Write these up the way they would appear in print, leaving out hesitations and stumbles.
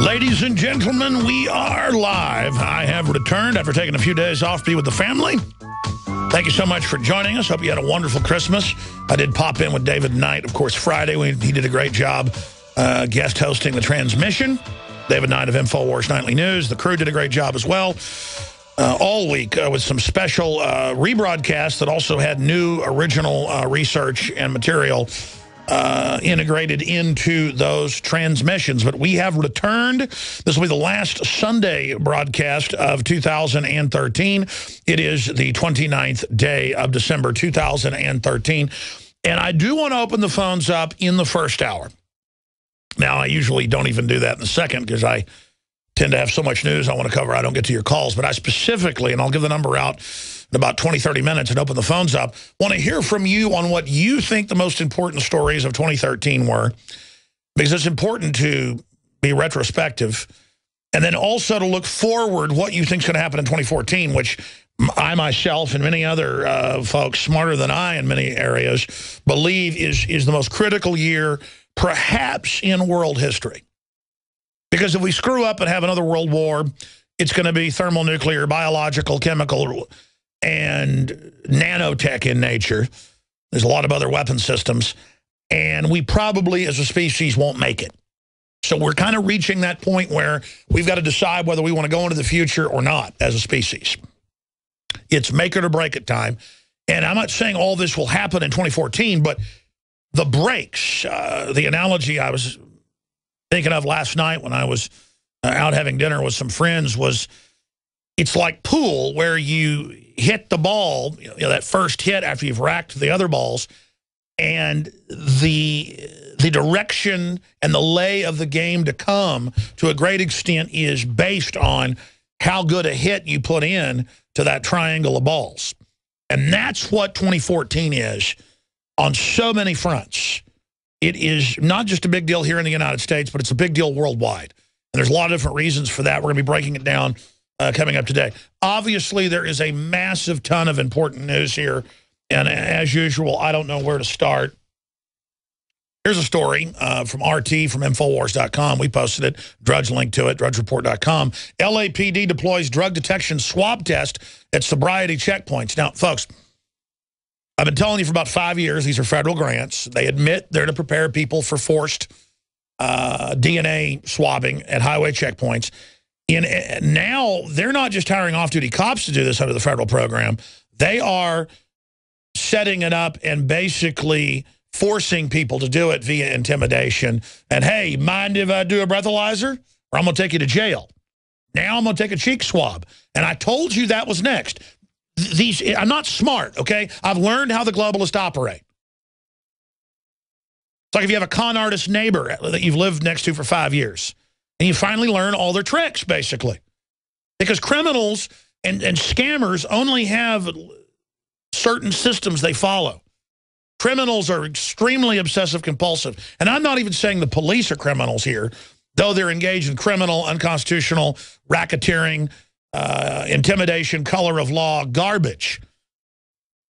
Ladies and gentlemen, we are live. I have returned after taking a few days off to be with the family. Thank you so much for joining us. Hope you had a wonderful Christmas. I did pop in with David Knight, of course, Friday. He did a great job guest hosting the transmission. David Knight of InfoWars Nightly News. The crew did a great job as well. All week with some special rebroadcasts that also had new original research and material integrated into those transmissions. But we have returned. This will be the last Sunday broadcast of 2013. It is the 29th day of December 2013. And I do want to open the phones up in the first hour. Now, I usually don't even do that in the second because I tend to have so much news I want to cover, I don't get to your calls. But I specifically, and I'll give the number out in about 20, 30 minutes and open the phones up, want to hear from you on what you think the most important stories of 2013 were, because it's important to be retrospective, and then also to look forward what you think is going to happen in 2014, which I myself and many other folks smarter than I in many areas believe is the most critical year perhaps in world history. Because if we screw up and have another world war, it's going to be thermonuclear, biological, chemical, and nanotech in nature. There's a lot of other weapon systems. And we probably, as a species, won't make it. So we're kind of reaching that point where we've got to decide whether we want to go into the future or not as a species. It's make it or break it time. And I'm not saying all this will happen in 2014, but the breaks, the analogy I was thinking of last night when I was out having dinner with some friends was, it's like pool where you hit the ball, that first hit after you've racked the other balls, and the direction and the lay of the game to come to a great extent is based on how good a hit you put in to that triangle of balls. And that's what 2014 is on so many fronts. It is not just a big deal here in the United States, but it's a big deal worldwide. And there's a lot of different reasons for that. We're going to be breaking it down coming up today. Obviously, there is a massive ton of important news here. And as usual, I don't know where to start. Here's a story from RT from Infowars.com. We posted it. Drudge linked to it, drudgereport.com. LAPD deploys drug detection swab test at sobriety checkpoints. Now, folks, I've been telling you for about 5 years, these are federal grants. They admit they're to prepare people for forced DNA swabbing at highway checkpoints. Now, they're not just hiring off-duty cops to do this under the federal program. They are setting it up and basically forcing people to do it via intimidation. And, hey, mind if I do a breathalyzer? Or I'm going to take you to jail. Now I'm going to take a cheek swab. And I told you that was next. I'm not smart, okay? I've learned how the globalists operate. It's like if you have a con artist neighbor that you've lived next to for 5 years, and you finally learn all their tricks, basically. Because criminals and scammers only have certain systems they follow. Criminals are extremely obsessive-compulsive. And I'm not even saying the police are criminals here, though they're engaged in criminal, unconstitutional, racketeering, intimidation, color of law, garbage.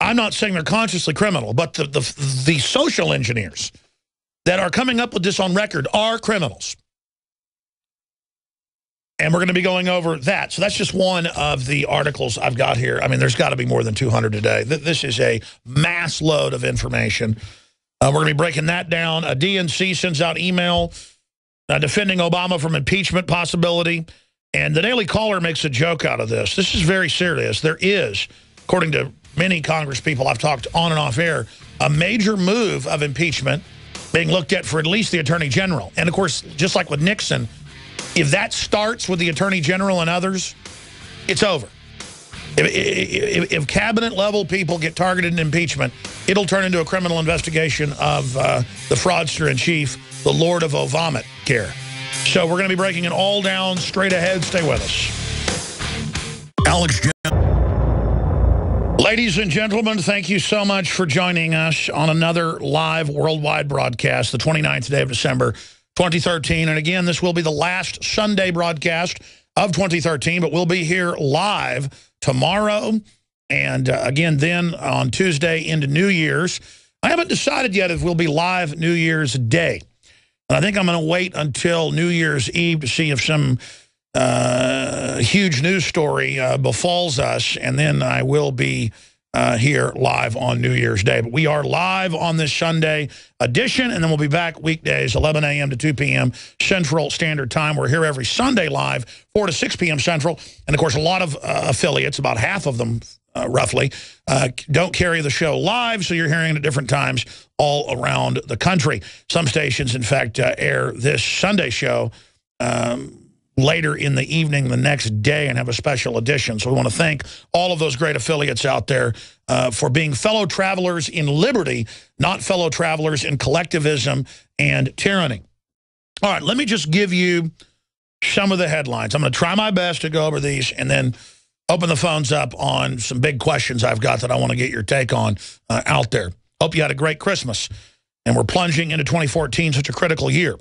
I'm not saying they're consciously criminal, but the social engineers that are coming up with this on record are criminals. And we're going to be going over that. So that's just one of the articles I've got here. I mean, there's got to be more than 200 today. This is a mass load of information. We're going to be breaking that down. A DNC sends out email defending Obama from impeachment possibility. And the Daily Caller makes a joke out of this. This is very serious. There is, according to many Congress people I've talked on and off air, a major move of impeachment being looked at for at least the Attorney General. And, of course, just like with Nixon, if that starts with the Attorney General and others, it's over. If cabinet-level people get targeted in impeachment, it'll turn into a criminal investigation of the fraudster-in-chief, the Lord of Obamacare. So we're going to be breaking it all down straight ahead. Stay with us. Alex. Ladies and gentlemen, thank you so much for joining us on another live worldwide broadcast, the 29th day of December, 2013. And again, this will be the last Sunday broadcast of 2013, but we'll be here live tomorrow and again then on Tuesday into New Year's. I haven't decided yet if we'll be live New Year's Day. And I think I'm going to wait until New Year's Eve to see if some huge news story befalls us, and then I will be here live on New Year's Day. But we are live on this Sunday edition, and then we'll be back weekdays, 11 a.m. to 2 p.m. Central Standard Time. We're here every Sunday live, 4 to 6 p.m. Central. And, of course, a lot of affiliates, about half of them roughly, don't carry the show live, so you're hearing it at different times all around the country. Some stations, in fact, air this Sunday show later in the evening the next day and have a special edition. So we want to thank all of those great affiliates out there for being fellow travelers in liberty, not fellow travelers in collectivism and tyranny. All right, let me just give you some of the headlines. I'm going to try my best to go over these and then open the phones up on some big questions I've got that I want to get your take on out there. Hope you had a great Christmas. And we're plunging into 2014, such a critical year.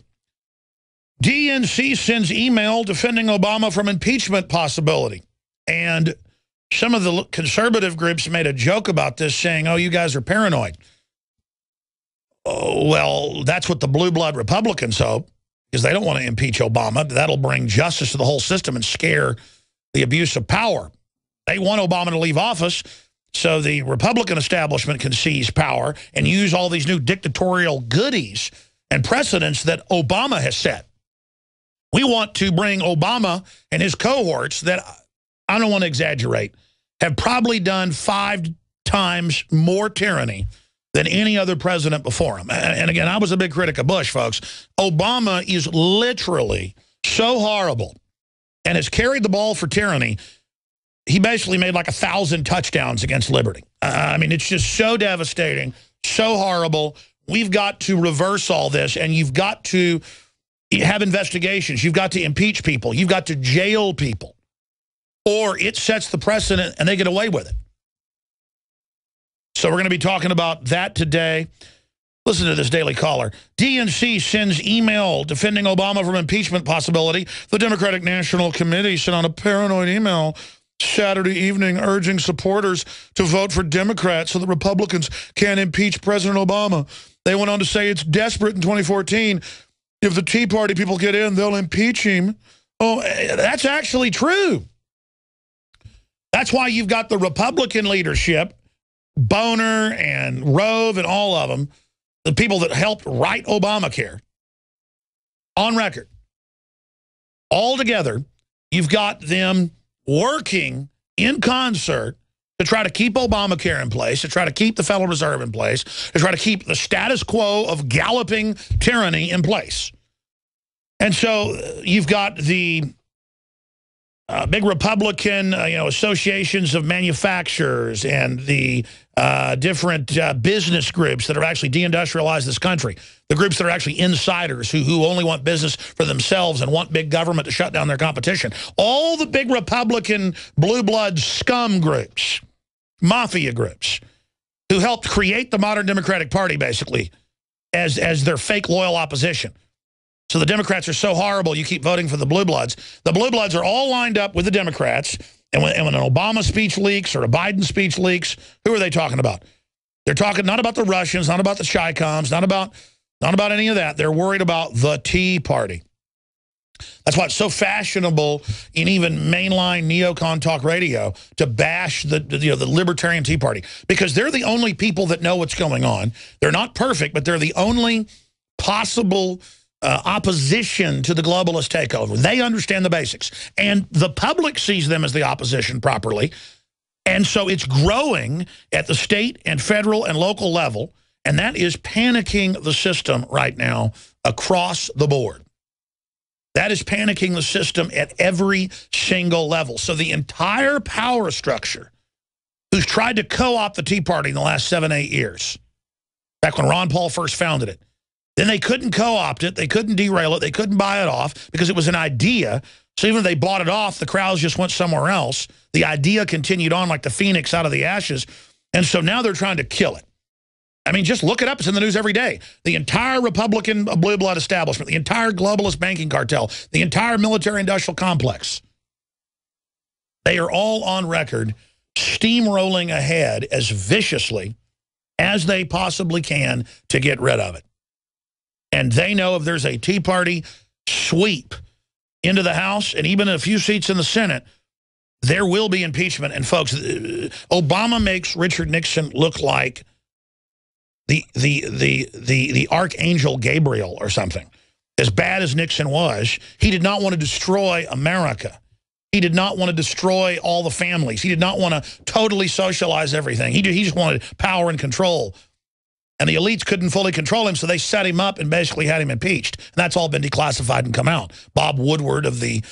DNC sends email defending Obama from impeachment possibility. And some of the conservative groups made a joke about this, saying, oh, you guys are paranoid. Oh, well, that's what the blue blood Republicans hope, because they don't want to impeach Obama. That'll bring justice to the whole system and scare the abuse of power. They want Obama to leave office so the Republican establishment can seize power and use all these new dictatorial goodies and precedents that Obama has set. We want to bring Obama and his cohorts that, I don't want to exaggerate, have probably done 5 times more tyranny than any other president before him. And again, I was a big critic of Bush, folks. Obama is literally so horrible and has carried the ball for tyranny. He basically made like 1,000 touchdowns against liberty. I mean, it's just so devastating, so horrible. We've got to reverse all this, and you've got to have investigations. You've got to impeach people. You've got to jail people. Or it sets the precedent and they get away with it. So we're going to be talking about that today. Listen to this Daily Caller. DNC sends email defending Obama from impeachment possibility. The Democratic National Committee sent out a paranoid email Saturday evening urging supporters to vote for Democrats so that Republicans can impeach President Obama. They went on to say it's desperate in 2014. If the Tea Party people get in, they'll impeach him. Oh, that's actually true. That's why you've got the Republican leadership, Boner and Rove and all of them, the people that helped write Obamacare, on record. All together, you've got them working in concert to try to keep Obamacare in place, to try to keep the Federal Reserve in place, to try to keep the status quo of galloping tyranny in place. And so you've got the big Republican associations of manufacturers and the different business groups that have actually deindustrialized this country, the groups that are actually insiders who only want business for themselves and want big government to shut down their competition. All the big Republican blue blood scum groups, mafia groups, who helped create the modern Democratic Party, basically, as their fake loyal opposition. So the Democrats are so horrible, you keep voting for the blue bloods. The blue bloods are all lined up with the Democrats, and when an Obama speech leaks or a Biden speech leaks, who are they talking about? They're talking not about the Russians, not about the Chi-Coms, not about any of that. They're worried about the Tea Party. That's why it's so fashionable in even mainline neocon talk radio to bash the libertarian Tea Party, because they're the only people that know what's going on. They're not perfect, but they're the only possible opposition to the globalist takeover. They understand the basics, and the public sees them as the opposition properly. And so it's growing at the state and federal and local level, and that is panicking the system right now across the board. That is panicking the system at every single level. So the entire power structure who's tried to co-opt the Tea Party in the last 7-8 years, back when Ron Paul first founded it, then they couldn't co-opt it, they couldn't derail it, they couldn't buy it off because it was an idea. So even if they bought it off, the crowds just went somewhere else. The idea continued on like the phoenix out of the ashes. And so now they're trying to kill it. I mean, just look it up. It's in the news every day. The entire Republican blue blood establishment, the entire globalist banking cartel, the entire military-industrial complex, they are all on record steamrolling ahead as viciously as they possibly can to get rid of it. And they know if there's a Tea Party sweep into the House and even a few seats in the Senate, there will be impeachment. And folks, Obama makes Richard Nixon look like the Archangel Gabriel or something. As bad as Nixon was, he did not want to destroy America. He did not want to destroy all the families. He did not want to totally socialize everything. He just wanted power and control. And the elites couldn't fully control him, so they set him up and basically had him impeached. And that's all been declassified and come out. Bob Woodward of the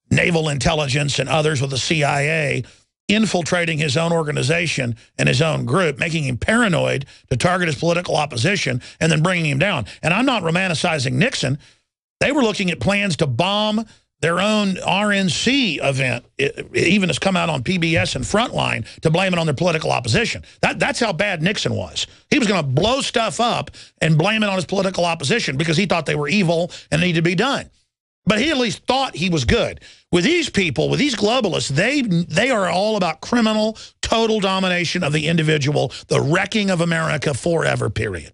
Naval Intelligence and others with the CIA infiltrating his own organization and his own group, making him paranoid to target his political opposition and then bringing him down. And I'm not romanticizing Nixon. They were looking at plans to bomb their own RNC event. It even has come out on PBS and Frontline to blame it on their political opposition. That's how bad Nixon was. He was going to blow stuff up and blame it on his political opposition because he thought they were evil and needed to be done. But he at least thought he was good. With these people, with these globalists, they are all about criminal, total domination of the individual, the wrecking of America forever, period.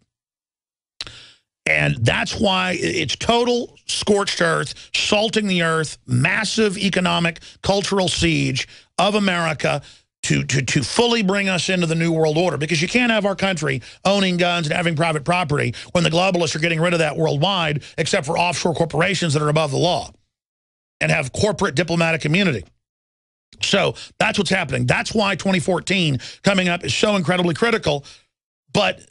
And that's why it's total scorched earth, salting the earth, massive economic, cultural siege of America to fully bring us into the New World Order. Because you can't have our country owning guns and having private property when the globalists are getting rid of that worldwide, except for offshore corporations that are above the law and have corporate diplomatic immunity. So that's what's happening. That's why 2014 coming up is so incredibly critical. But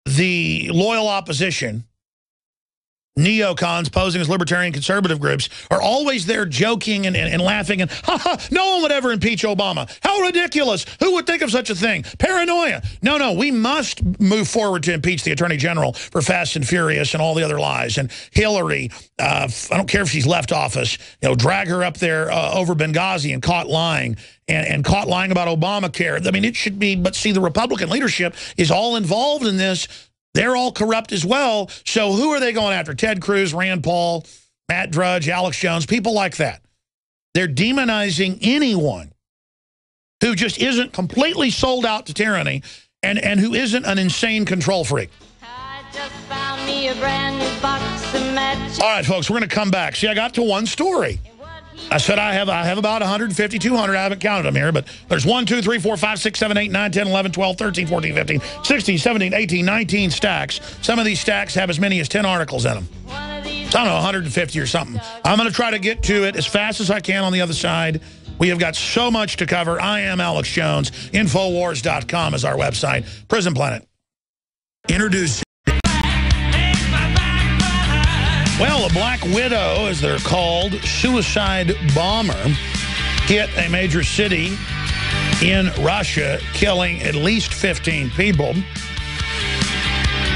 the loyal opposition, neocons posing as libertarian conservative groups, are always there joking and laughing and, ha ha, no one would ever impeach Obama. How ridiculous. Who would think of such a thing? Paranoia. No, we must move forward to impeach the Attorney General for Fast and Furious and all the other lies. And Hillary, I don't care if she's left office, drag her up there over Benghazi and caught lying. And caught lying about Obamacare. I mean, it should be, but see, the Republican leadership is all involved in this. They're all corrupt as well. So who are they going after? Ted Cruz, Rand Paul, Matt Drudge, Alex Jones, people like that. They're demonizing anyone who just isn't completely sold out to tyranny and who isn't an insane control freak. I just found me a brand new box of matches. All right, folks, we're going to come back. See, I got to one story. I said I have about 150, 200. I haven't counted them here, but there's 1, 2, 3, 4, 5, 6, 7, 8, 9, 10, 11, 12, 13, 14, 15, 16, 17, 18, 19 stacks. Some of these stacks have as many as 10 articles in them. So I don't know, 150 or something. I'm going to try to get to it as fast as I can on the other side. We have got so much to cover. I am Alex Jones. Infowars.com is our website. Prison Planet. Introduce. Well, a Black Widow, as they're called, suicide bomber, hit a major city in Russia, killing at least 15 people.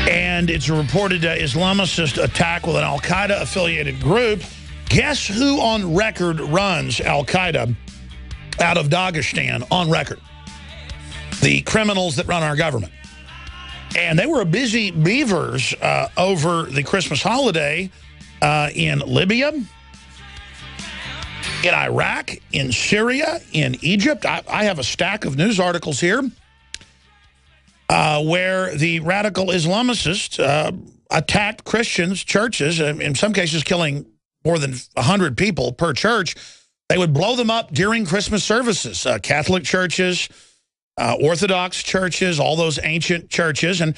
And it's a reported Islamist attack with an al-Qaeda-affiliated group. Guess who on record runs al-Qaeda out of Dagestan on record? The criminals that run our government. And they were busy beavers over the Christmas holiday in Libya, in Iraq, in Syria, in Egypt. I have a stack of news articles here where the radical Islamicists attacked Christians, churches, in some cases killing more than 100 people per church. They would blow them up during Christmas services, Catholic churches, Orthodox churches, all those ancient churches. And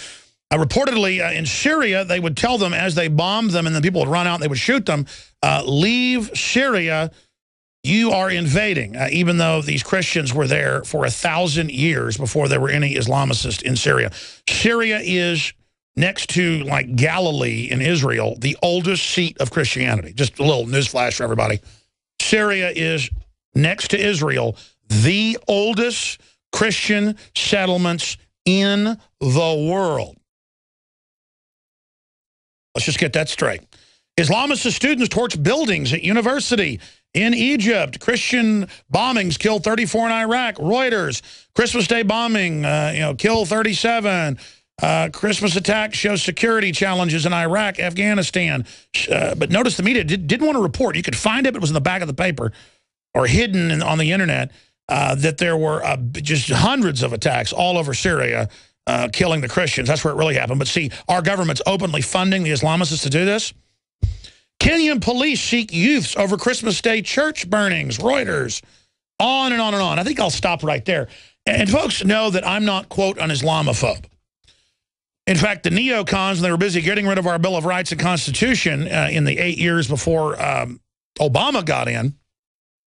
reportedly, in Syria, they would tell them as they bombed them and then people would run out and they would shoot them, leave Syria, you are invading, even though these Christians were there for 1,000 years before there were any Islamicists in Syria. Syria is, next to like Galilee in Israel, the oldest seat of Christianity. Just a little newsflash for everybody. Syria is, next to Israel, the oldest Christian settlements in the world. Let's just get that straight. Islamist students torch buildings at university in Egypt. Christian bombings kill 34 in Iraq. Reuters. Christmas Day bombing, kill 37. Christmas attack shows security challenges in Iraq, Afghanistan. But notice the media didn't want to report. You could find it, but it was in the back of the paper or hidden on the internet that there were just hundreds of attacks all over Syria killing the Christians. That's where it really happened. But see, our government's openly funding the Islamists to do this. Kenyan police seek youths over Christmas Day church burnings. Reuters. On and on and on. I think I'll stop right there. And folks know that I'm not, quote, an Islamophobe. In fact, the neocons, they were busy getting rid of our Bill of Rights and Constitution in the 8 years before Obama got in.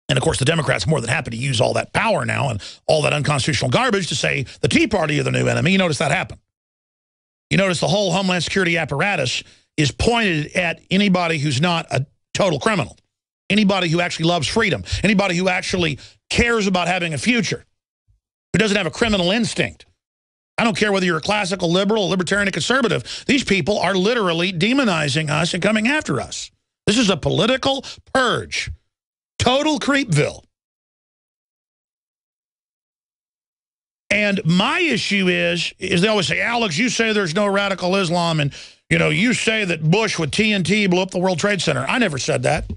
And, of course, the Democrats are more than happy to use all that power now and all that unconstitutional garbage to say the Tea Party are the new enemy. You notice that happen. You notice the whole Homeland Security apparatus is pointed at anybody who's not a total criminal, anybody who actually loves freedom, anybody who actually cares about having a future, who doesn't have a criminal instinct. I don't care whether you're a classical liberal, libertarian, or conservative. These people are literally demonizing us and coming after us. This is a political purge. Total creepville. And my issue is they always say, Alex, you say there's no radical Islam, and you say that Bush with TNT blew up the World Trade Center. I never said that.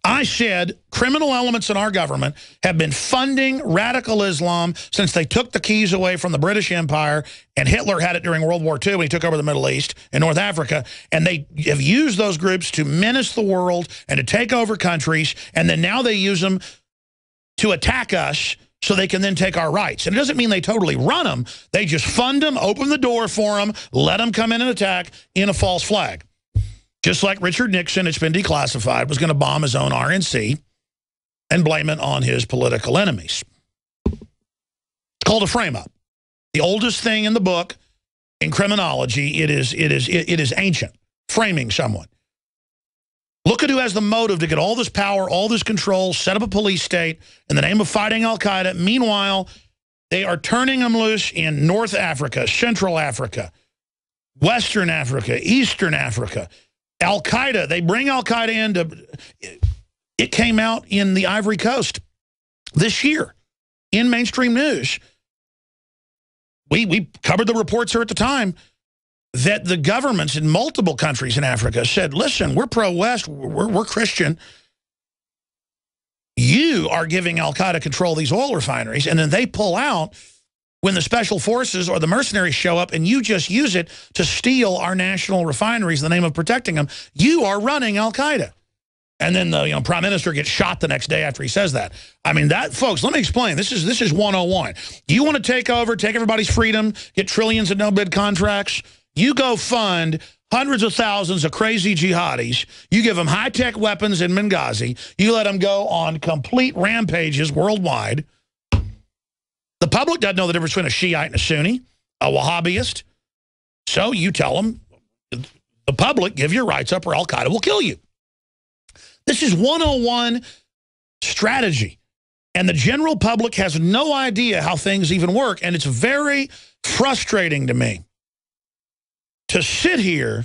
I said criminal elements in our government have been funding radical Islam since they took the keys away from the British Empire, and Hitler had it during World War II when he took over the Middle East and North Africa, and they have used those groups to menace the world and to take over countries, and then now they use them to attack us so they can then take our rights. And it doesn't mean they totally run them. They just fund them, open the door for them, let them come in and attack in a false flag. Just like Richard Nixon, it's been declassified, was going to bomb his own RNC and blame it on his political enemies. It's called a frame-up. The oldest thing in the book, in criminology, it is ancient, framing someone. Look at who has the motive to get all this power, all this control, set up a police state in the name of fighting al-Qaeda. Meanwhile, they are turning them loose in North Africa, Central Africa, Western Africa, Eastern Africa. Al-Qaeda, they bring Al-Qaeda into, it came out in the Ivory Coast this year in mainstream news. We covered the reports here at the time that the governments in multiple countries in Africa said, listen, we're pro-West, we're Christian. You are giving Al-Qaeda control of these oil refineries, and then they pull out when the special forces or the mercenaries show up, and you just use it to steal our national refineries in the name of protecting them. You are running Al-Qaeda. And then the prime minister gets shot the next day after he says that. I mean, that, folks, let me explain. This is 101. You want to take over, take everybody's freedom, get trillions of no-bid contracts? You go fund hundreds of thousands of crazy jihadis. You give them high-tech weapons in Benghazi. You let them go on complete rampages worldwide. The public doesn't know the difference between a Shiite and a Sunni, a Wahhabist. So you tell them, the public, give your rights up or Al-Qaeda will kill you. This is 101 strategy. And the general public has no idea how things even work. And it's very frustrating to me to sit here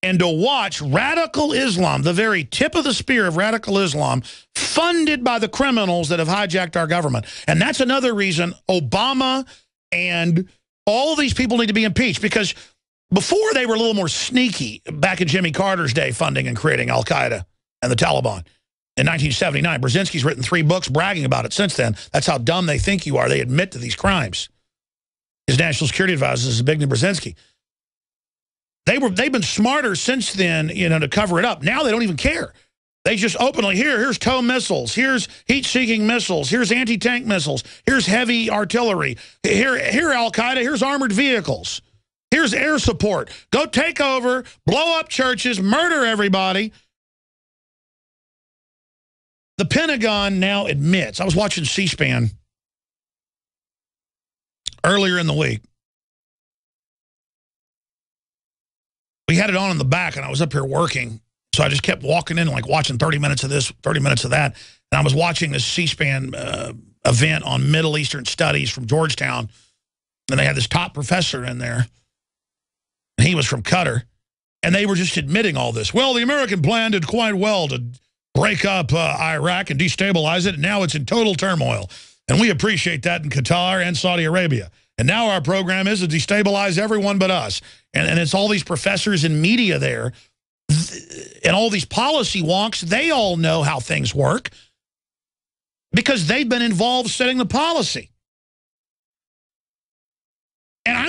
and to watch radical Islam, the very tip of the spear of radical Islam, funded by the criminals that have hijacked our government. And that's another reason Obama and all these people need to be impeached, because before they were a little more sneaky back in Jimmy Carter's day, funding and creating Al-Qaeda and the Taliban. In 1979, Brzezinski's written 3 books bragging about it since then. That's how dumb they think you are. They admit to these crimes. His national security advisor is Zbigniew Brzezinski. They've been smarter since then, to cover it up. Now they don't even care. They just openly, here's TOW missiles, here's heat-seeking missiles, here's anti-tank missiles, here's heavy artillery, here Al-Qaeda, here's armored vehicles, here's air support. Go take over, blow up churches, murder everybody. The Pentagon now admits, I was watching C-SPAN earlier in the week. We had it on in the back, and I was up here working. So I just kept walking in and watching 30 minutes of this, 30 minutes of that. And I was watching this C-SPAN event on Middle Eastern studies from Georgetown. And they had this top professor in there. And he was from Qatar. And they were just admitting all this. Well, the American plan did quite well to break up Iraq and destabilize it. And now it's in total turmoil. And we appreciate that in Qatar and Saudi Arabia. And now our program is to destabilize everyone but us. And it's all these professors and media there. And all these policy wonks, they all know how things work because they've been involved setting the policy.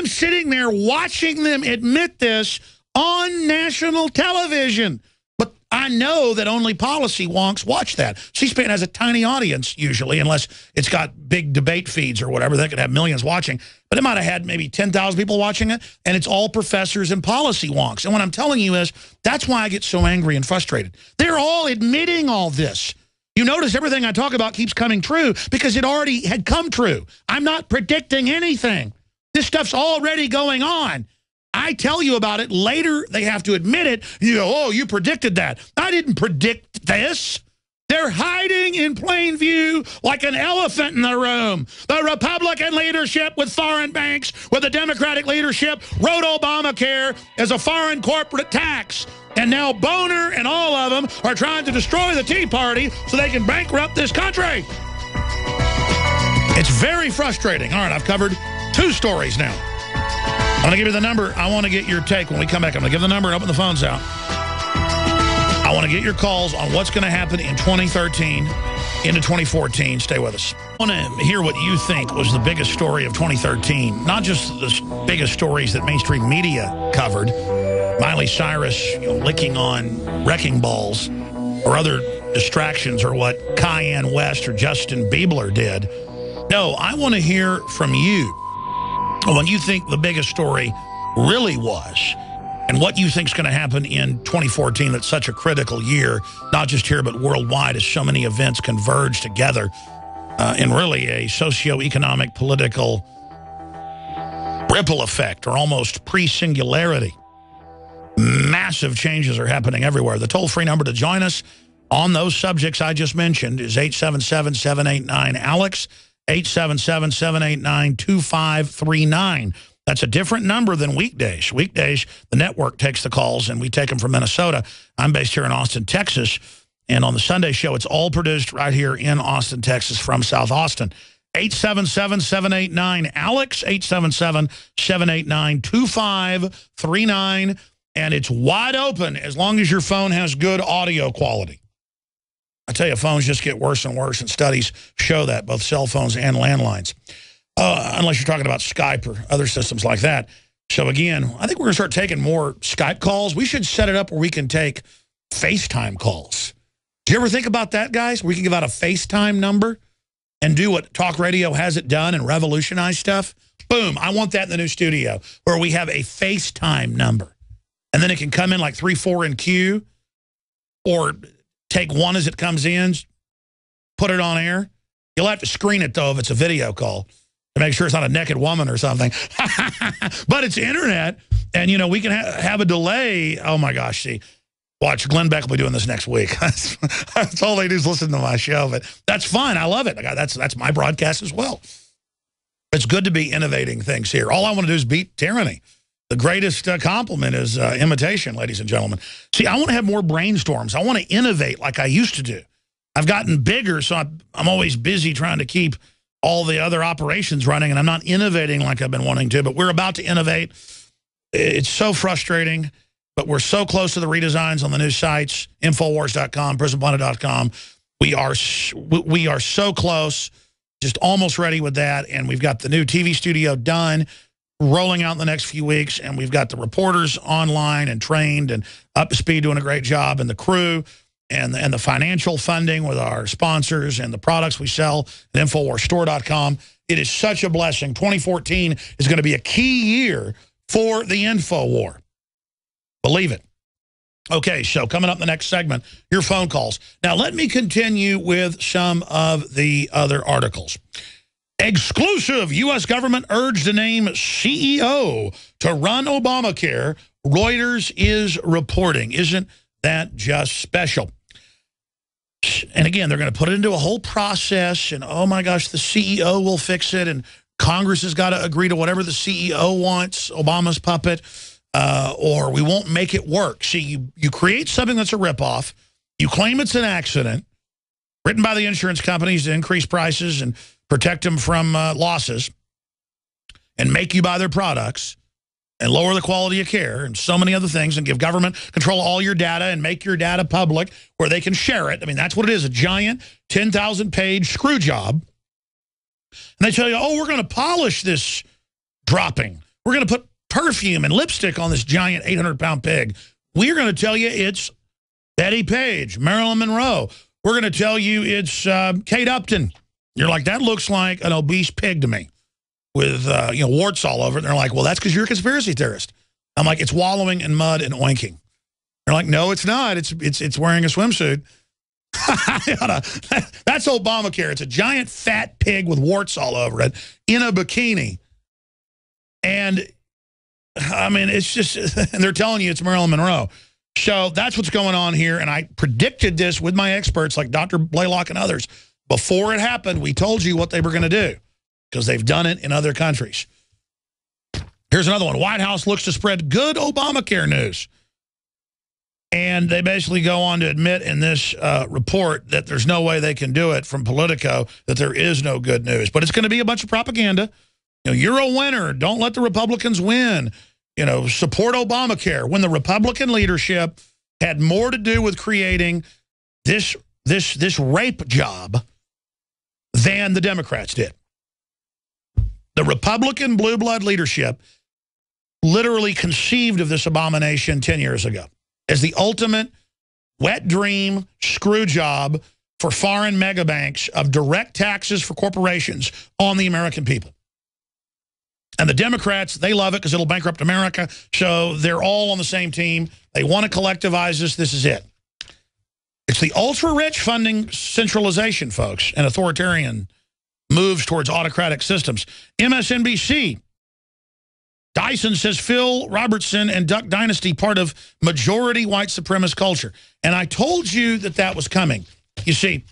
I'm sitting there watching them admit this on national television. But I know that only policy wonks watch that. C-SPAN has a tiny audience, usually, unless it's got big debate feeds or whatever. They could have millions watching. But it might have had maybe 10,000 people watching it, and it's all professors and policy wonks. And what I'm telling you is, that's why I get so angry and frustrated. They're all admitting all this. You notice everything I talk about keeps coming true because it already had come true. I'm not predicting anything. This stuff's already going on. I tell you about it. Later, they have to admit it. You go, oh, you predicted that. I didn't predict this. They're hiding in plain view like an elephant in the room. The Republican leadership with foreign banks, with the Democratic leadership, wrote Obamacare as a foreign corporate tax. And now Boner and all of them are trying to destroy the Tea Party so they can bankrupt this country. It's very frustrating. All right, I've covered 2 stories now. I'm going to give you the number. I want to get your take when we come back. I'm going to give the number and open the phones out. I want to get your calls on what's going to happen in 2013 into 2014. Stay with us. I want to hear what you think was the biggest story of 2013. Not just the biggest stories that mainstream media covered. Miley Cyrus licking on wrecking balls or other distractions, or what Kanye West or Justin Bieber did. No, I want to hear from you when you think the biggest story really was, and what you think is going to happen in 2014. That's such a critical year, not just here but worldwide, as so many events converge together in really a socio-economic, political ripple effect, or almost pre-singularity. Massive changes are happening everywhere. The toll-free number to join us on those subjects I just mentioned is 877-789-ALEX, 877-789-2539. That's a different number than weekdays. Weekdays, the network takes the calls, and we take them from Minnesota. I'm based here in Austin, Texas. And on the Sunday show, it's all produced right here in Austin, Texas, from South Austin. 877-789-ALEX, 877-789-2539. And it's wide open as long as your phone has good audio quality. I tell you, phones just get worse and worse, and studies show that, both cell phones and landlines. Unless you're talking about Skype or other systems like that. So again, I think we're going to start taking more Skype calls. We should set it up where we can take FaceTime calls. Do you ever think about that, guys? We can give out a FaceTime number and do what talk radio has it done and revolutionize stuff. Boom, I want that in the new studio, where we have a FaceTime number. And then it can come in like 3-4 in queue, or take one as it comes in, put it on air. You'll have to screen it, though, if it's a video call, to make sure it's not a naked woman or something. But it's internet, and, you know, we can have a delay. Oh, my gosh, see. Watch, Glenn Beck will be doing this next week. That's all they do is listen to my show. But that's fine. I love it. That's my broadcast as well. It's good to be innovating things here. All I want to do is beat tyranny. The greatest compliment is imitation, ladies and gentlemen. See, I want to have more brainstorms. I want to innovate like I used to do. I've gotten bigger, so I'm always busy trying to keep all the other operations running, and I'm not innovating like I've been wanting to, but we're about to innovate. It's so frustrating, but we're so close to the redesigns on the new sites, Infowars.com, Prisonplanet.com. We are so close, just almost ready with that, and we've got the new TV studio done, rolling out in the next few weeks, and we've got the reporters online and trained and up to speed, doing a great job, and the crew and the financial funding with our sponsors and the products we sell at InfoWarsStore.com. It is such a blessing. 2014 is going to be a key year for the InfoWar. Believe it. Okay, so coming up in the next segment, your phone calls. Now, let me continue with some of the other articles. Exclusive, U.S. government urged to name CEO to run Obamacare. Reuters is reporting. Isn't that just special? And again, they're going to put it into a whole process, and oh my gosh, the CEO will fix it, and Congress has got to agree to whatever the CEO wants, Obama's puppet, or we won't make it work. See, you create something that's a ripoff, you claim it's an accident, written by the insurance companies to increase prices and protect them from losses, and make you buy their products, and lower the quality of care, and so many other things, and give government control of all your data and make your data public where they can share it. I mean, that's what it is, a giant 10,000-page screw job. And they tell you, oh, we're going to polish this dropping. We're going to put perfume and lipstick on this giant 800-pound pig. We're going to tell you it's Betty Page, Marilyn Monroe. We're going to tell you it's Kate Upton. You're like, that looks like an obese pig to me with warts all over it. And they're like, well, that's because you're a conspiracy theorist. I'm like, it's wallowing in mud and oinking. They're like, no, it's not. It's wearing a swimsuit. That's Obamacare. It's a giant fat pig with warts all over it in a bikini. And I mean, it's just, and they're telling you it's Marilyn Monroe. So that's what's going on here. And I predicted this with my experts like Dr. Blaylock and others. Before it happened, we told you what they were going to do because they've done it in other countries. Here's another one. White House looks to spread good Obamacare news. And they basically go on to admit in this report that there's no way they can do it from Politico, that there is no good news. But it's going to be a bunch of propaganda. You're a winner. Don't let the Republicans win. Support Obamacare. When the Republican leadership had more to do with creating this rape job than the Democrats did. The Republican blue blood leadership literally conceived of this abomination 10 years ago as the ultimate wet dream screw job for foreign megabanks of direct taxes for corporations on the American people. And the Democrats, they love it because it'll bankrupt America, so they're all on the same team. They want to collectivize this. This is it. It's the ultra-rich funding centralization, folks, and authoritarian moves towards autocratic systems. MSNBC, Dyson says Phil Robertson and Duck Dynasty part of majority white supremacist culture. And I told you that that was coming. You see,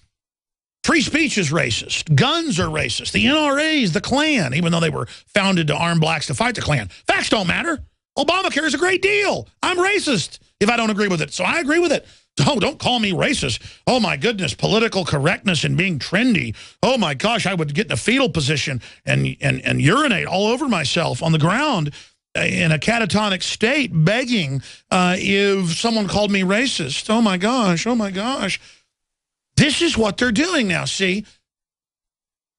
free speech is racist. Guns are racist. The NRAs, the Klan, even though they were founded to arm blacks to fight the Klan. Facts don't matter. Obamacare is a great deal. I'm racist if I don't agree with it. So I agree with it. Oh, don't call me racist. Oh, my goodness, political correctness and being trendy. Oh, my gosh, I would get in a fetal position and urinate all over myself on the ground in a catatonic state begging if someone called me racist. Oh, my gosh, oh, my gosh. This is what they're doing now, see?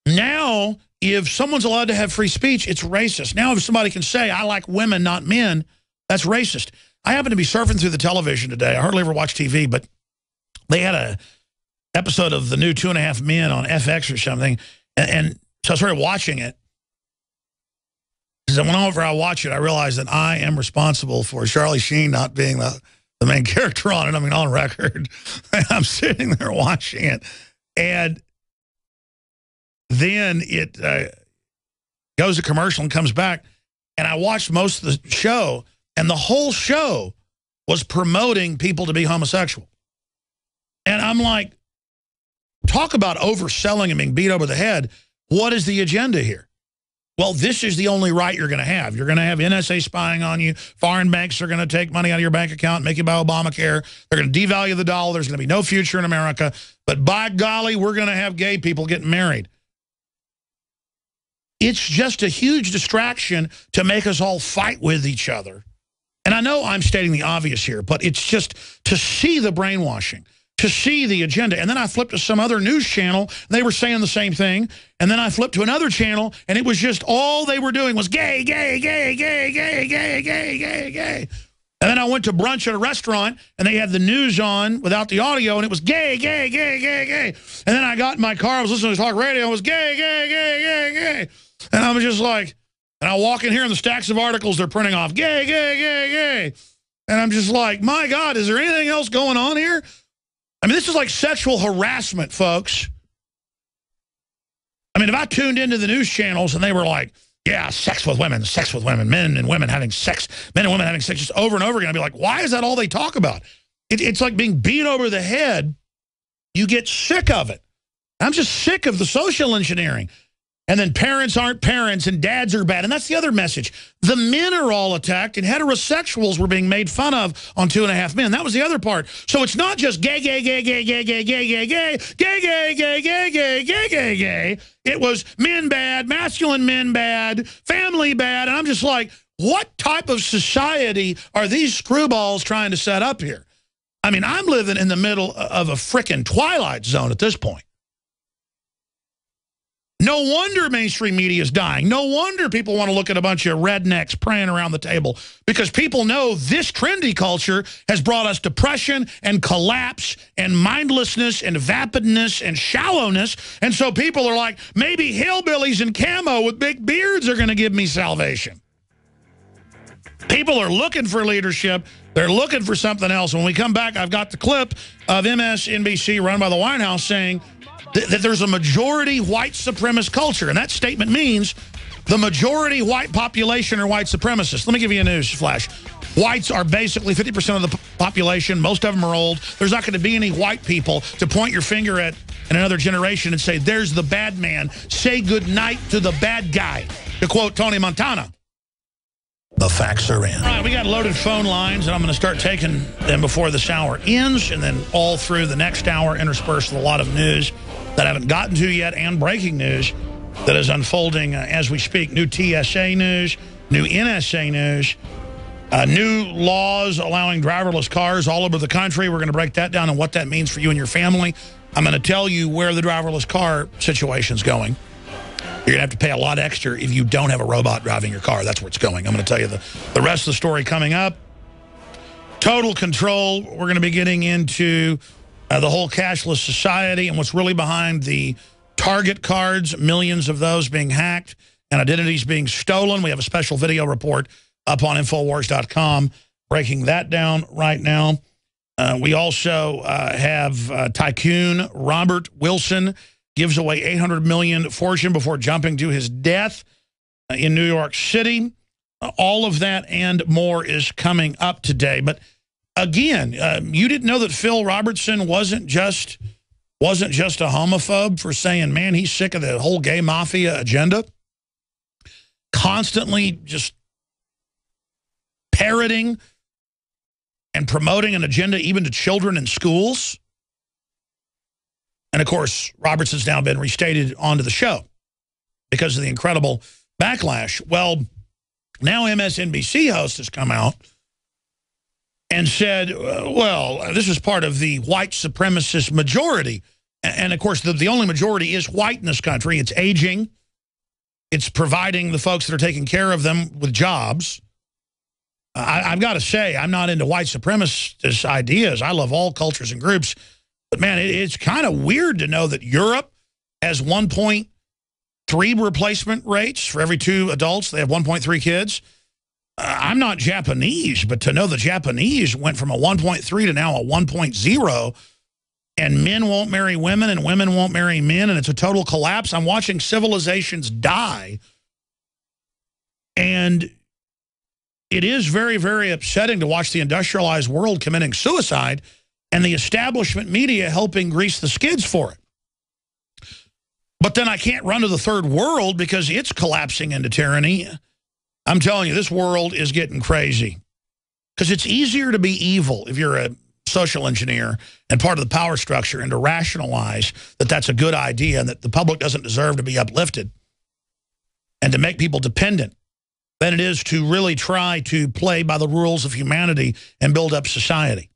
Now, if someone's allowed to have free speech, it's racist. Now, if somebody can say, I like women, not men, that's racist. I happened to be surfing through the television today. I hardly ever watch TV, but they had a episode of the new 2.5 Men on FX or something, and so I started watching it. Because whenever I watch it, I realize that I am responsible for Charlie Sheen not being the main character on it. I mean, on record. I'm sitting there watching it, and then it goes to commercial and comes back, and I watched most of the show. And the whole show was promoting people to be homosexual. And I'm like, talk about overselling and being beat over the head. What is the agenda here? Well, this is the only right you're going to have. You're going to have NSA spying on you. Foreign banks are going to take money out of your bank account and make you buy Obamacare. They're going to devalue the dollar. There's going to be no future in America. But by golly, we're going to have gay people getting married. It's just a huge distraction to make us all fight with each other. And I know I'm stating the obvious here, but it's just to see the brainwashing, to see the agenda. And then I flipped to some other news channel, and they were saying the same thing. And then I flipped to another channel, and it was just all they were doing was gay, gay, gay, gay, gay, gay, gay, gay, gay. And then I went to brunch at a restaurant, and they had the news on without the audio, and it was gay, gay, gay, gay, gay. And then I got in my car, I was listening to talk radio, and it was gay, gay, gay, gay, gay. And I was just like... And I walk in here and the stacks of articles they're printing off, gay, gay, gay, gay. And I'm just like, my God, is there anything else going on here? I mean, this is like sexual harassment, folks. I mean, if I tuned into the news channels and they were like, yeah, sex with women, men and women having sex, men and women having sex just over and over again, I'd be like, why is that all they talk about? It's like being beat over the head. You get sick of it. I'm just sick of the social engineering. And then parents aren't parents and dads are bad. And that's the other message. The men are all attacked and heterosexuals were being made fun of on 2.5 Men. That was the other part. So it's not just gay, gay, gay, gay, gay, gay, gay, gay, gay, gay, gay, gay, gay, gay, gay, gay, gay. It was men bad, masculine men bad, family bad. And I'm just like, what type of society are these screwballs trying to set up here? I mean, I'm living in the middle of a frickin' Twilight Zone at this point. No wonder mainstream media is dying. No wonder people want to look at a bunch of rednecks praying around the table, because people know this trendy culture has brought us depression and collapse and mindlessness and vapidness and shallowness. And so people are like, maybe hillbillies in camo with big beards are going to give me salvation. People are looking for leadership. They're looking for something else. When we come back, I've got the clip of MSNBC run by the White House saying that there's a majority white supremacist culture. And that statement means the majority white population are white supremacists. Let me give you a news flash. Whites are basically 50% of the population. Most of them are old. There's not going to be any white people to point your finger at in another generation and say, there's the bad man. Say good night to the bad guy, to quote Tony Montana. The facts are in. All right, we got loaded phone lines, and I'm going to start taking them before this hour ends, and then all through the next hour interspersed with a lot of news that I haven't gotten to yet, and breaking news that is unfolding as we speak. New TSA news, new NSA news, new laws allowing driverless cars all over the country. We're going to break that down and what that means for you and your family. I'm going to tell you where the driverless car situation's going. You're going to have to pay a lot extra if you don't have a robot driving your car. That's where it's going. I'm going to tell you the rest of the story coming up. Total control. We're going to be getting into the whole cashless society and what's really behind the Target cards, millions of those being hacked and identities being stolen. We have a special video report up on Infowars.com breaking that down right now. We also have tycoon Robert Wilson gives away $800 million fortune before jumping to his death in New York City. All of that and more is coming up today. But again, you didn't know that Phil Robertson wasn't just a homophobe for saying, man, he's sick of the whole gay mafia agenda. Constantly just parroting and promoting an agenda even to children in schools. And, of course, Robertson's now been restated onto the show because of the incredible backlash. Well, now MSNBC host has come out and said, well, this is part of the white supremacist majority. And of course, the only majority is white in this country. It's aging. It's providing the folks that are taking care of them with jobs. I've got to say, I'm not into white supremacist ideas. I love all cultures and groups. But, man, it's kind of weird to know that Europe has 1.3 replacement rates for every 2 adults. They have 1.3 kids. I'm not Japanese, but to know the Japanese went from a 1.3 to now a 1.0, and men won't marry women and women won't marry men, and it's a total collapse. I'm watching civilizations die, and it is very, very upsetting to watch the industrialized world committing suicide and the establishment media helping grease the skids for it. But then I can't run to the third world because it's collapsing into tyranny. I'm telling you, this world is getting crazy. Because it's easier to be evil if you're a social engineer and part of the power structure, and to rationalize that that's a good idea and that the public doesn't deserve to be uplifted and to make people dependent, than it is to really try to play by the rules of humanity and build up society.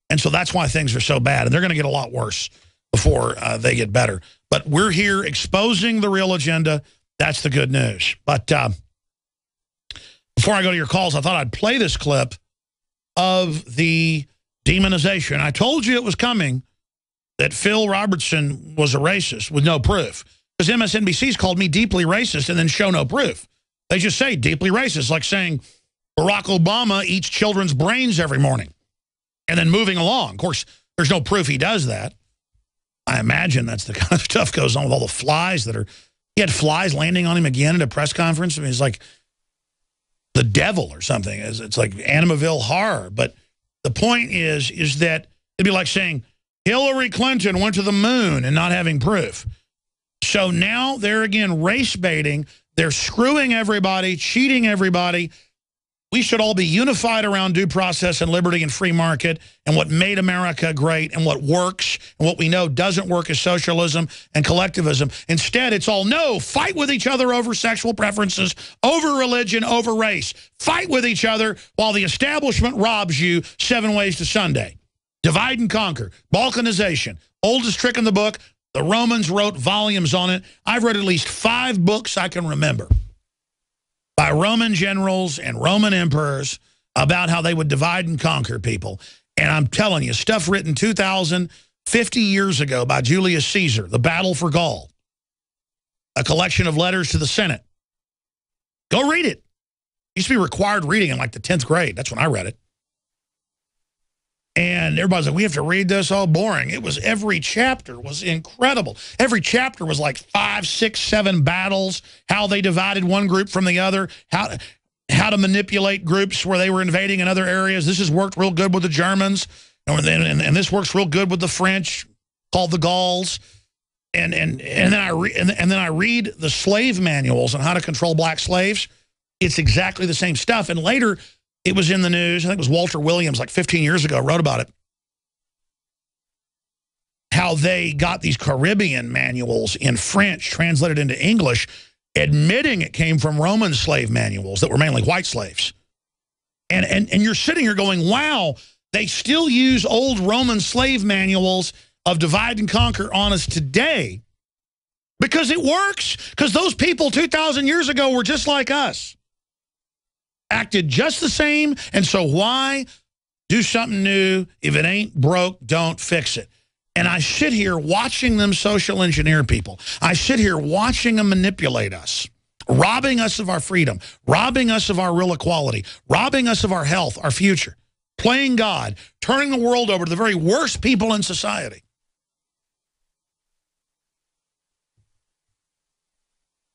And so that's why things are so bad. And they're going to get a lot worse before they get better. But we're here exposing the real agenda. That's the good news. But before I go to your calls, I thought I'd play this clip of the demonization. I told you it was coming, that Phil Robertson was a racist with no proof. Because MSNBC's called me deeply racist and then show no proof. They just say deeply racist, like saying Barack Obama eats children's brains every morning. And then moving along. Of course, there's no proof he does that. I imagine that's the kind of stuff goes on with all the flies that are... He had flies landing on him again at a press conference. I mean, he's like the devil or something. It's like Amityville horror. But the point is that it'd be like saying Hillary Clinton went to the moon and not having proof. So now they're again race baiting. They're screwing everybody, cheating everybody. We should all be unified around due process and liberty and free market and what made America great and what works, and what we know doesn't work is socialism and collectivism. Instead, it's all no, fight with each other over sexual preferences, over religion, over race. Fight with each other while the establishment robs you 7 ways to Sunday. Divide and conquer, balkanization, oldest trick in the book, The Romans wrote volumes on it. I've read at least 5 books I can remember by Roman generals and Roman emperors about how they would divide and conquer people. And I'm telling you, stuff written 2,050 years ago by Julius Caesar, The Battle for Gaul, a collection of letters to the Senate. Go read it. It used to be required reading in like the 10th grade. That's when I read it. And everybody's like, we have to read this? Oh, boring. It was, every chapter was incredible. Every chapter was like 5, 6, 7 battles, how they divided one group from the other, how to manipulate groups where they were invading in other areas. This has worked real good with the Germans, and this works real good with the French, called the Gauls. And then I read the slave manuals on how to control black slaves. It's exactly the same stuff. And later, it was in the news. I think it was Walter Williams, like 15 years ago, wrote about it. How they got these Caribbean manuals in French translated into English, admitting it came from Roman slave manuals that were mainly white slaves. And you're sitting here going, wow, they still use old Roman slave manuals of divide and conquer on us today because it works. Because those people 2,000 years ago were just like us. Acted just the same, and so why do something new? If it ain't broke, don't fix it. And I sit here watching them social engineer people. I sit here watching them manipulate us, robbing us of our freedom, robbing us of our real equality, robbing us of our health, our future, playing God, turning the world over to the very worst people in society.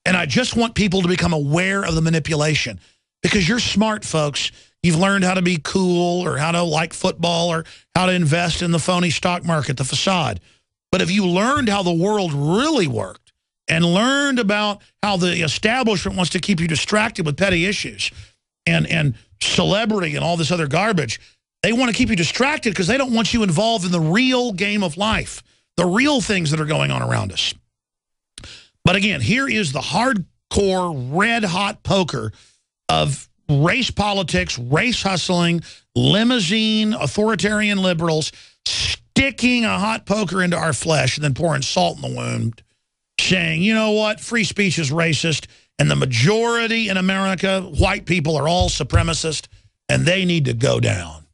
And I just want people to become aware of the manipulation. Because you're smart, folks. You've learned how to be cool or how to like football or how to invest in the phony stock market, the facade. But if you learned how the world really worked and learned about how the establishment wants to keep you distracted with petty issues and celebrity and all this other garbage, they want to keep you distracted because they don't want you involved in the real game of life, the real things that are going on around us. But again, here is the hardcore, red-hot poker of race politics, race hustling, limousine, authoritarian liberals sticking a hot poker into our flesh and then pouring salt in the wound, saying, you know what, free speech is racist, and the majority in America, white people, are all supremacist, and they need to go down.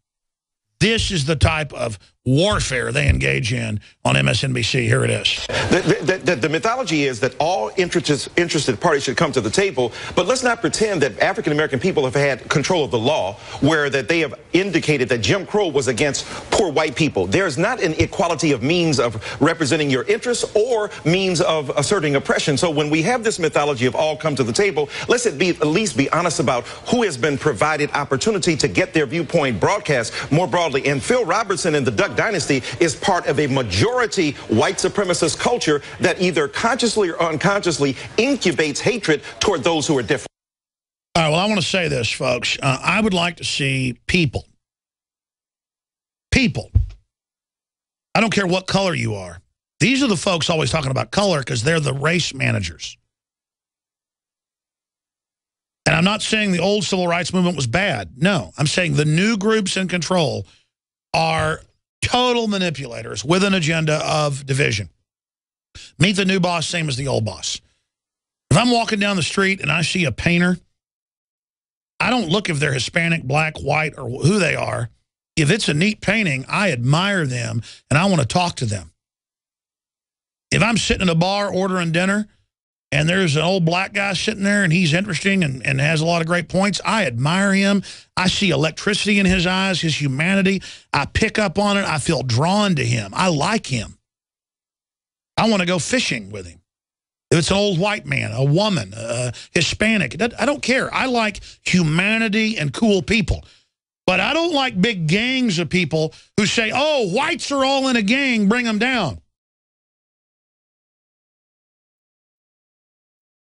This is the type of warfare they engage in on MSNBC. Here it is. The mythology is that all interested parties should come to the table, but let's not pretend that African-American people have had control of the law, where that they have indicated that Jim Crow was against poor white people. There's not an equality of means of representing your interests or means of asserting oppression. So when we have this mythology of all come to the table, let's at least be honest about who has been provided opportunity to get their viewpoint broadcast more broadly. And Phil Robertson and the Duck Dynasty is part of a majority white supremacist culture that either consciously or unconsciously incubates hatred toward those who are different. All right, well, I want to say this, folks. I would like to see people. I don't care what color you are. These are the folks always talking about color because they're the race managers. And I'm not saying the old civil rights movement was bad. No, I'm saying the new groups in control are total manipulators with an agenda of division. Meet the new boss, same as the old boss. If I'm walking down the street and I see a painter, I don't look if they're Hispanic, black, white, or who they are. If it's a neat painting, I admire them and I want to talk to them. If I'm sitting in a bar ordering dinner and there's an old black guy sitting there and he's interesting and has a lot of great points, I admire him. I see electricity in his eyes, his humanity. I pick up on it. I feel drawn to him. I like him. I want to go fishing with him. If it's an old white man, a woman, Hispanic, I don't care. I like humanity and cool people. But I don't like big gangs of people who say, oh, whites are all in a gang, bring them down.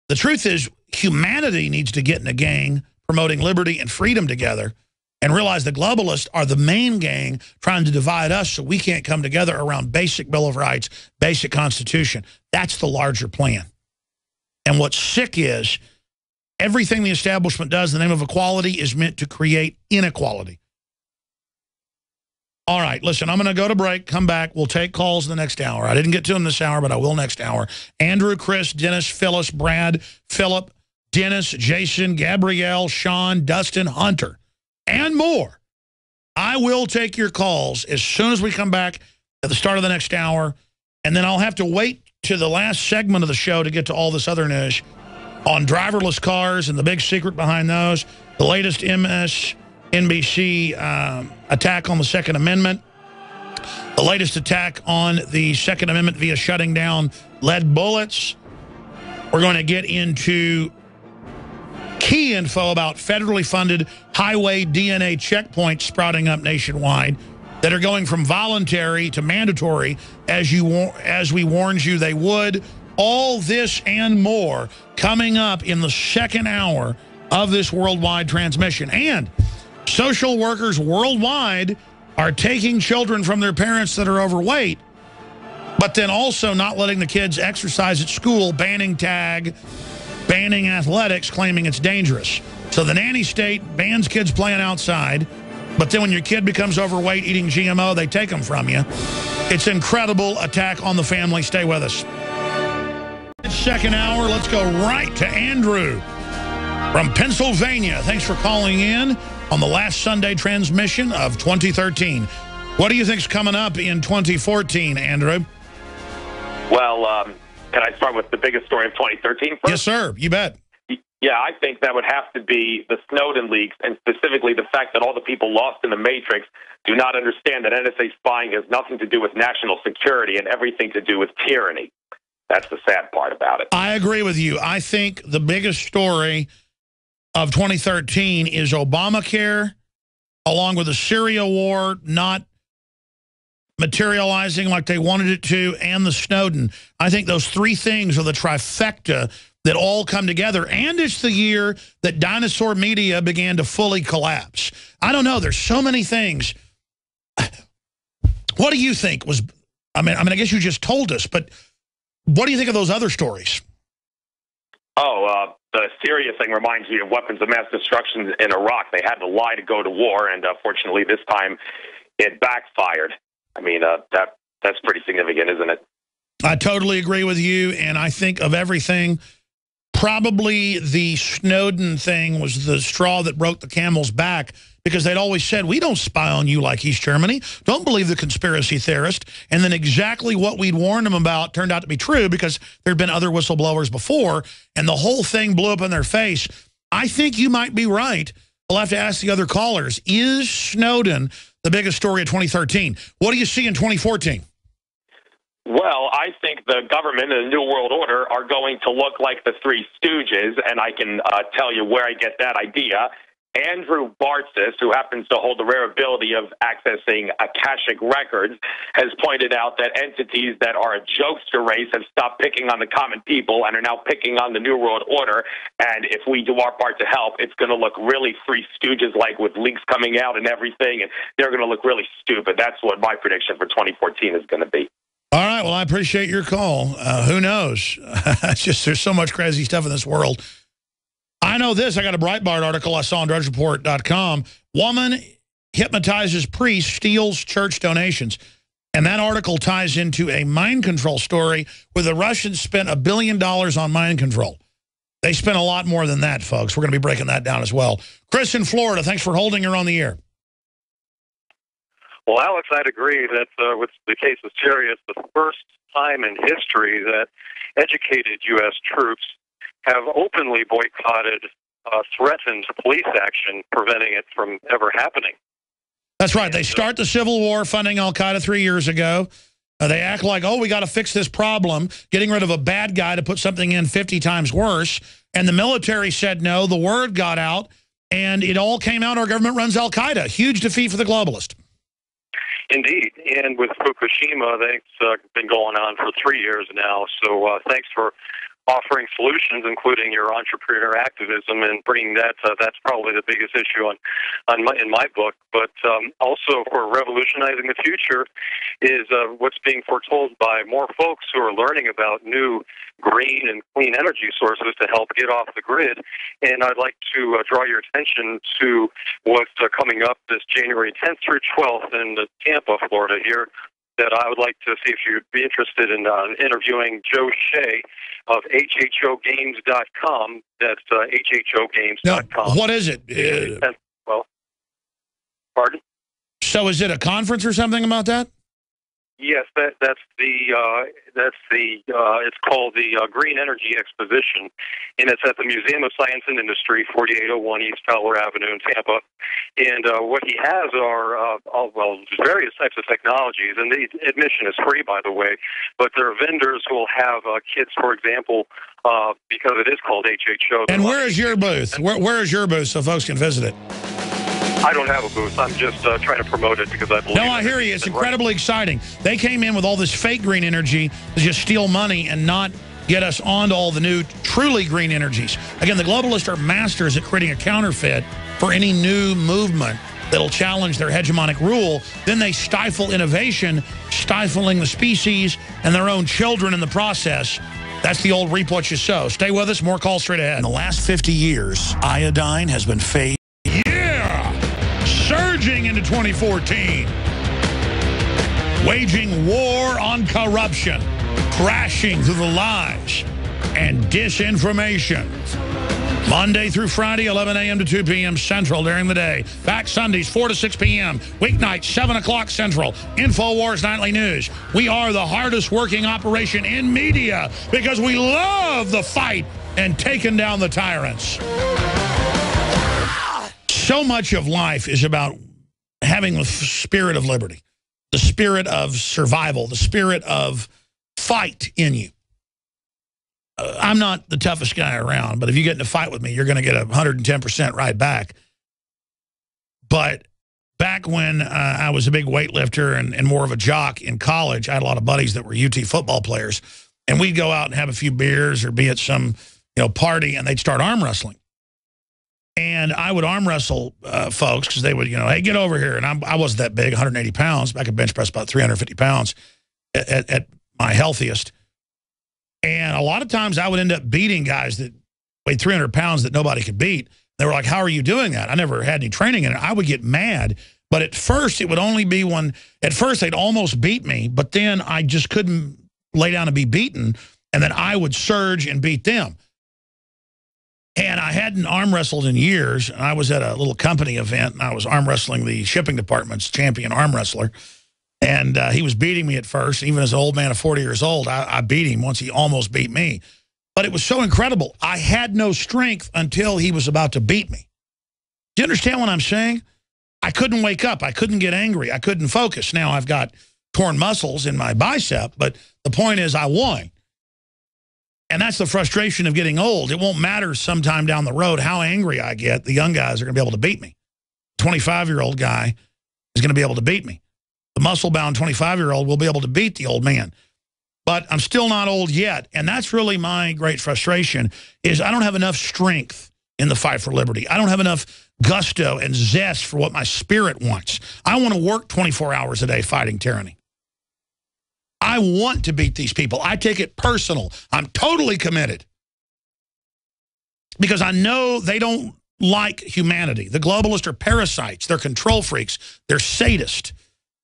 The truth is, humanity needs to get in a gang promoting liberty and freedom together and realize the globalists are the main gang trying to divide us so we can't come together around basic Bill of Rights, basic Constitution. That's the larger plan. And what's sick is everything the establishment does in the name of equality is meant to create inequality. All right, listen, I'm going to go to break, come back. We'll take calls in the next hour. I didn't get to them this hour, but I will next hour. Andrew, Chris, Dennis, Phyllis, Brad, Philip, Dennis, Jason, Gabrielle, Sean, Dustin, Hunter, and more. I will take your calls as soon as we come back at the start of the next hour, and then I'll have to wait to the last segment of the show to get to all this other news on driverless cars and the big secret behind those, the latest MSNBC attack on the Second Amendment, the latest attack on the Second Amendment via shutting down lead bullets. We're going to get into key info about federally funded highway DNA checkpoints sprouting up nationwide that are going from voluntary to mandatory as we warned you they would. All this and more coming up in the second hour of this worldwide transmission. And social workers worldwide are taking children from their parents that are overweight, but then also not letting the kids exercise at school, banning tag, banning athletics, claiming it's dangerous. So the nanny state bans kids playing outside, but then when your kid becomes overweight eating GMO, they take them from you. It's an incredible attack on the family. Stay with us. Second hour, let's go right to Andrew from Pennsylvania. Thanks for calling in on the last Sunday transmission of 2013. What do you think's coming up in 2014, Andrew? Well, can I start with the biggest story of 2013 first? Yes, sir. You bet. Yeah, I think that would have to be the Snowden leaks, and specifically the fact that all the people lost in the Matrix do not understand that NSA spying has nothing to do with national security and everything to do with tyranny. That's the sad part about it. I agree with you. I think the biggest story of 2013 is Obamacare, along with the Syria war not materializing like they wanted it to, and the Snowden. I think those three things are the trifecta that all come together, and it's the year that dinosaur media began to fully collapse. I don't know. There's so many things. What do you think was, I mean, I guess you just told us, but what do you think of those other stories? Oh, the Syria thing reminds me of weapons of mass destruction in Iraq. They had to lie to go to war, and fortunately this time it backfired. I mean, that's pretty significant, isn't it? I totally agree with you, and I think of everything, probably the Snowden thing was the straw that broke the camel's back, because they'd always said, we don't spy on you like East Germany. Don't believe the conspiracy theorist. And then exactly what we'd warned them about turned out to be true, because there'd been other whistleblowers before, and the whole thing blew up in their face. I think you might be right. We'll have to ask the other callers. Is Snowden the biggest story of 2013? What do you see in 2014? Well, I think the government and the New World Order are going to look like the Three Stooges, and I can tell you where I get that idea. Andrew Bartzis, who happens to hold the rare ability of accessing Akashic records, has pointed out that entities that are a jokester race have stopped picking on the common people and are now picking on the New World Order. And if we do our part to help, it's going to look really Three Stooges-like, with links coming out and everything, and they're going to look really stupid. That's what my prediction for 2014 is going to be. All right, well, I appreciate your call. Who knows? It's just, there's so much crazy stuff in this world. I know this. I got a Breitbart article I saw on DrudgeReport.com. Woman hypnotizes priest, steals church donations. And that article ties into a mind control story where the Russians spent $1 billion on mind control. They spent a lot more than that, folks. We're going to be breaking that down as well. Chris in Florida, thanks for holding her on the air. Well, Alex, I'd agree that the case was serious. The first time in history that educated U.S. troops have openly boycotted, threatened police action, preventing it from ever happening. That's right. They start the Civil War funding al-Qaeda 3 years ago. They act like, oh, we got to fix this problem, getting rid of a bad guy to put something in 50 times worse. And the military said no. The word got out, and it all came out. Our government runs al-Qaeda. Huge defeat for the globalist. Indeed. And with Fukushima, that's been going on for 3 years now. So thanks for offering solutions, including your entrepreneur activism, and bringing that. That's probably the biggest issue in my book. But also for revolutionizing the future is what's being foretold by more folks who are learning about new green and clean energy sources to help get off the grid. And I'd like to draw your attention to what's coming up this January 10th through 12th in Tampa, Florida here, that I would like to see if you'd be interested in interviewing Joe Shea of hhogames.com. That's hhogames.com. Now, what is it? Well, pardon? So is it a conference or something about that? Yes, that's it's called the Green Energy Exposition, and it's at the Museum of Science and Industry, 4801 East Fowler Avenue in Tampa. And what he has are various types of technologies, and the admission is free, by the way. But there are vendors who will have kits, for example, because it is called HHO. And where is your booth? Where is your booth so folks can visit it? I don't have a booth. I'm just trying to promote it because I believe. No, I hear you. It's incredibly exciting. They came in with all this fake green energy to just steal money and not get us onto all the new truly green energies. Again, the globalists are masters at creating a counterfeit for any new movement that'll challenge their hegemonic rule. Then they stifle innovation, stifling the species and their own children in the process. That's the old reap what you sow. Stay with us. More calls straight ahead. In the last 50 years, iodine has been phased. Surging into 2014, waging war on corruption, crashing through the lies and disinformation. Monday through Friday, 11 a.m. to 2 p.m. Central during the day. Back Sundays, 4 to 6 p.m. Weeknights, 7 o'clock Central. InfoWars Nightly News. We are the hardest working operation in media because we love the fight and taking down the tyrants. So much of life is about having the spirit of liberty, the spirit of survival, the spirit of fight in you. I'm not the toughest guy around, but if you get in a fight with me, you're going to get 110% right back. But back when I was a big weightlifter and more of a jock in college, I had a lot of buddies that were UT football players, and we'd go out and have a few beers or be at some party, and they'd start arm wrestling. And I would arm wrestle folks because they would, hey, get over here. And I wasn't that big, 180 pounds. I could bench press about 350 pounds at my healthiest. And a lot of times I would end up beating guys that weighed 300 pounds that nobody could beat. They were like, how are you doing that? I never had any training in it. I would get mad. But at first, it would only be when, at first, they'd almost beat me. But then I just couldn't lay down and be beaten. And then I would surge and beat them. And I hadn't arm wrestled in years. And I was at a little company event, and I was arm wrestling the shipping department's champion arm wrestler. And he was beating me at first. Even as an old man of 40 years old, I beat him once he almost beat me. But it was so incredible. I had no strength until he was about to beat me. Do you understand what I'm saying? I couldn't wake up. I couldn't get angry. I couldn't focus. Now I've got torn muscles in my bicep, but the point is I won. And that's the frustration of getting old. It won't matter sometime down the road how angry I get. The young guys are going to be able to beat me. 25-year-old guy is going to be able to beat me. The muscle-bound 25-year-old will be able to beat the old man. But I'm still not old yet. And that's really my great frustration is I don't have enough strength in the fight for liberty. I don't have enough gusto and zest for what my spirit wants. I want to work 24 hours a day fighting tyranny. I want to beat these people. I take it personal. I'm totally committed. Because I know they don't like humanity. The globalists are parasites. They're control freaks. They're sadists.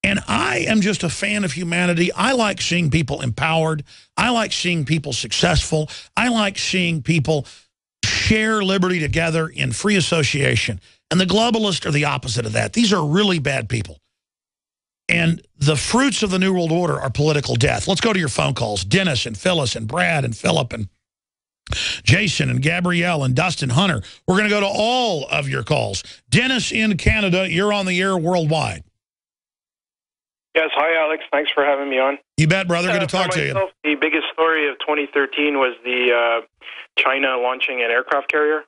And I am just a fan of humanity. I like seeing people empowered. I like seeing people successful. I like seeing people share liberty together in free association. And the globalists are the opposite of that. These are really bad people. And the fruits of the New World Order are political death. Let's go to your phone calls. Dennis and Phyllis and Brad and Philip and Jason and Gabrielle and Dustin Hunter. We're going to go to all of your calls. Dennis in Canada, you're on the air worldwide. Yes, hi, Alex. Thanks for having me on. You bet, brother. Good to talk to you. The biggest story of 2013 was the China launching an aircraft carrier.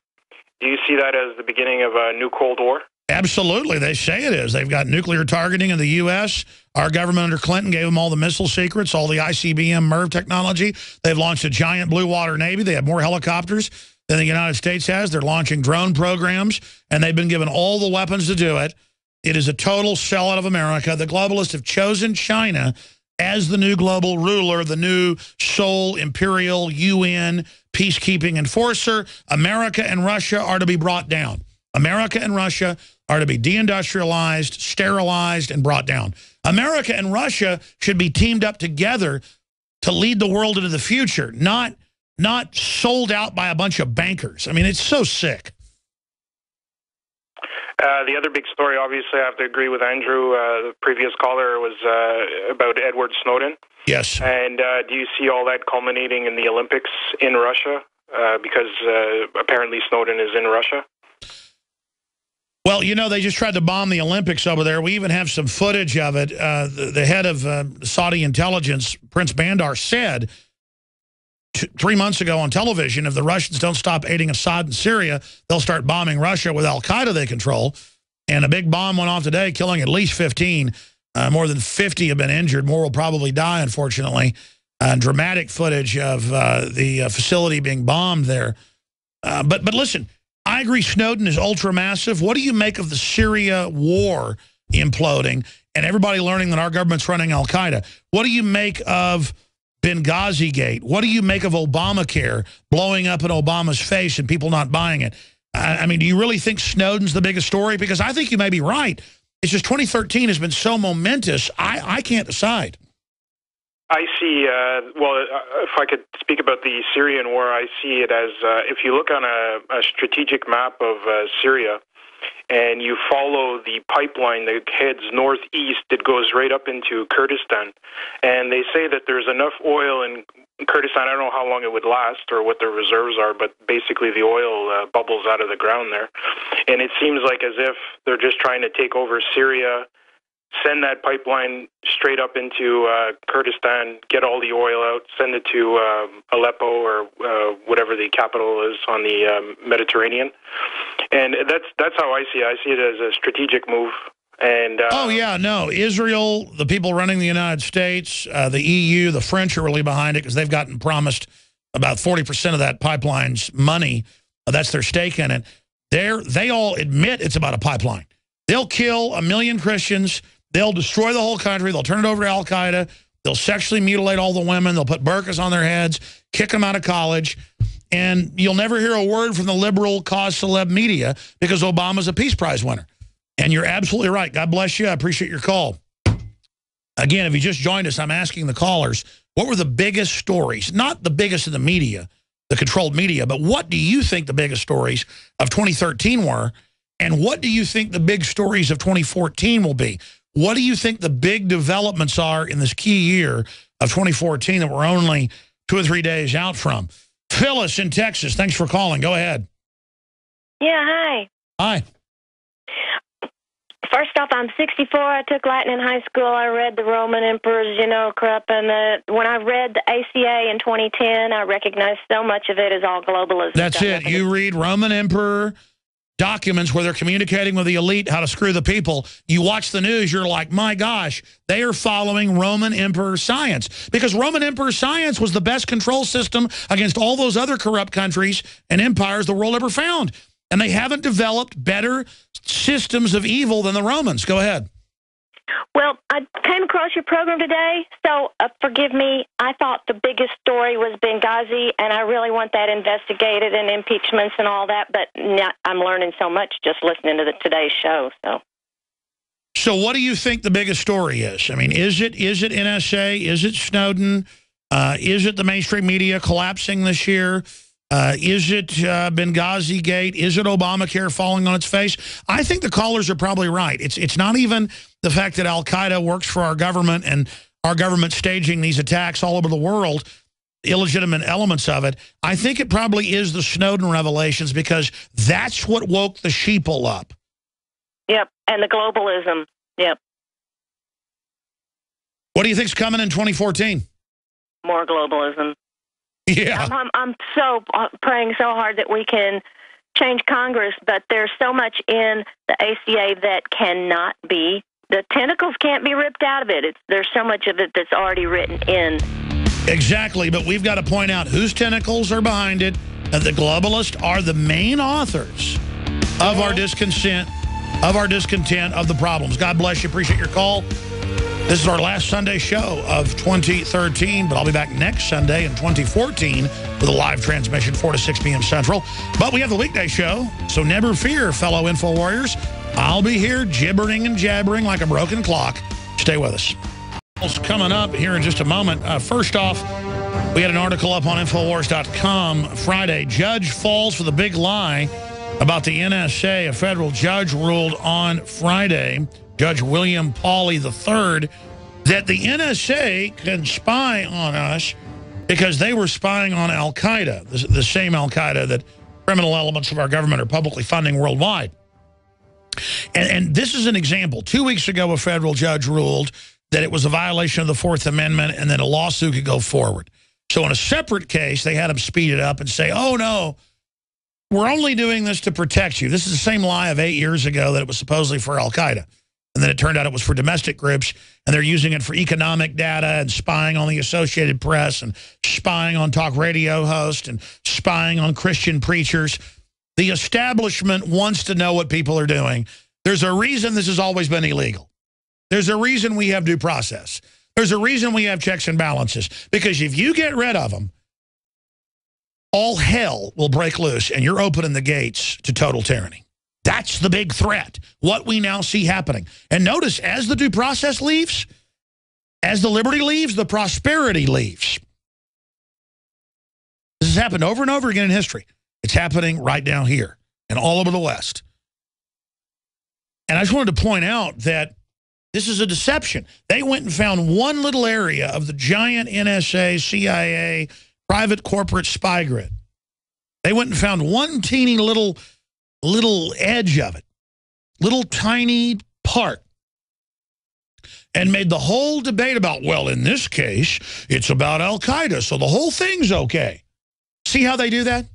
Do you see that as the beginning of a new Cold War? Absolutely. They say it is. They've got nuclear targeting in the U.S. Our government under Clinton gave them all the missile secrets, all the ICBM MIRV technology. They've launched a giant blue water Navy. They have more helicopters than the United States has. They're launching drone programs, and they've been given all the weapons to do it. It is a total sellout of America. The globalists have chosen China as the new global ruler, the new sole imperial UN peacekeeping enforcer. America and Russia are to be brought down. America and Russia are to be deindustrialized, sterilized, and brought down. America and Russia should be teamed up together to lead the world into the future, not sold out by a bunch of bankers. I mean, it's so sick. The other big story, obviously, I have to agree with Andrew. The previous caller was about Edward Snowden. Yes. And do you see all that culminating in the Olympics in Russia? Because apparently Snowden is in Russia. Well, you know, they just tried to bomb the Olympics over there. We even have some footage of it. The head of Saudi intelligence, Prince Bandar, said 3 months ago on television, if the Russians don't stop aiding Assad in Syria, they'll start bombing Russia with al-Qaeda they control. And a big bomb went off today, killing at least 15. More than 50 have been injured. More will probably die, unfortunately. Dramatic footage of the facility being bombed there. But listen, I agree Snowden is ultra-massive. What do you make of the Syria war imploding and everybody learning that our government's running al-Qaeda? What do you make of Benghazi Gate? What do you make of Obamacare blowing up in Obama's face and people not buying it? I mean, do you really think Snowden's the biggest story? Because I think you may be right. It's just 2013 has been so momentous, I can't decide. I see, well, if I could speak about the Syrian war, I see it as, if you look on a strategic map of Syria, and you follow the pipeline that heads northeast, it goes right up into Kurdistan. And they say that there's enough oil in Kurdistan. I don't know how long it would last or what the reserves are, but basically the oil bubbles out of the ground there. And it seems like as if they're just trying to take over Syria, send that pipeline straight up into Kurdistan, get all the oil out, send it to Aleppo or whatever the capital is on the Mediterranean. And that's how I see it. I see it as a strategic move. And oh, yeah, no. Israel, the people running the United States, the EU, the French are really behind it because they've gotten promised about 40% of that pipeline's money. That's their stake in it. They all admit it's about a pipeline. They'll kill 1 million Christians. They'll destroy the whole country. They'll turn it over to al-Qaeda. They'll sexually mutilate all the women. They'll put burqas on their heads, kick them out of college. And you'll never hear a word from the liberal cause celeb media because Obama's a Peace Prize winner. And you're absolutely right. God bless you. I appreciate your call. Again, if you just joined us, I'm asking the callers, what were the biggest stories? Not the biggest in the media, the controlled media, but what do you think the biggest stories of 2013 were? And what do you think the big stories of 2014 will be? What do you think the big developments are in this key year of 2014 that we're only 2 or 3 days out from? Phyllis in Texas, thanks for calling. Go ahead. Yeah, hi. Hi. First off, I'm 64. I took Latin in high school. I read the Roman emperors, crap. And when I read the ACA in 2010, I recognized so much of it as all globalism. That's it. You read Roman emperor documents where they're communicating with the elite how to screw the people. You watch the news, you're like, my gosh, they are following Roman emperor science. Because Roman emperor science was the best control system against all those other corrupt countries and empires the world ever found. And they haven't developed better systems of evil than the Romans. Go ahead. Well, I came across your program today, so forgive me. I thought the biggest story was Benghazi, and I really want that investigated and impeachments and all that, but now I'm learning so much just listening to today's show. So what do you think the biggest story is? I mean, is it NSA? Is it Snowden? Is it the mainstream media collapsing this year? Is it Benghazi Gate? Is it Obamacare falling on its face? I think the callers are probably right. It's not even the fact that al-Qaeda works for our government and our government staging these attacks all over the world, illegitimate elements of it. I think it probably is the Snowden revelations because that's what woke the sheeple up. Yep, and the globalism. Yep. What do you think's coming in 2014? More globalism. Yeah. I'm so praying so hard that we can change Congress, but there's so much in the ACA that cannot be. The tentacles can't be ripped out of it. There's so much of it that's already written in. Exactly, but we've got to point out whose tentacles are behind it, and the globalists are the main authors of our discontent, of the problems. God bless you. Appreciate your call. This is our last Sunday show of 2013, but I'll be back next Sunday in 2014 with a live transmission, 4 to 6 p.m. Central. But we have the weekday show, so never fear, fellow Info Warriors. I'll be here gibbering and jabbering like a broken clock. Stay with us. Coming up here in just a moment. First off, we had an article up on Infowars.com Friday. Judge falls for the big lie about the NSA. A federal judge ruled on Friday, Judge William Pauley III, that the NSA can spy on us because they were spying on Al-Qaeda, the same Al-Qaeda that criminal elements of our government are publicly funding worldwide. And this is an example. 2 weeks ago, a federal judge ruled that it was a violation of the Fourth Amendment and that a lawsuit could go forward. So in a separate case, they had them speed it up and say, oh, no, we're only doing this to protect you. This is the same lie of 8 years ago that it was supposedly for Al-Qaeda. And then it turned out it was for domestic groups, and they're using it for economic data and spying on the Associated Press and spying on talk radio hosts and spying on Christian preachers. The establishment wants to know what people are doing. There's a reason this has always been illegal. There's a reason we have due process. There's a reason we have checks and balances. Because if you get rid of them, all hell will break loose, and you're opening the gates to total tyranny. That's the big threat, what we now see happening. And notice, as the due process leaves, as the liberty leaves, the prosperity leaves. This has happened over and over again in history. It's happening right down here and all over the West. And I just wanted to point out that this is a deception. They went and found one little area of the giant NSA, CIA, private corporate spy grid. They went and found one teeny little edge of it, little tiny part, and made the whole debate about, well, in this case, it's about Al-Qaeda, so the whole thing's okay. See how they do that?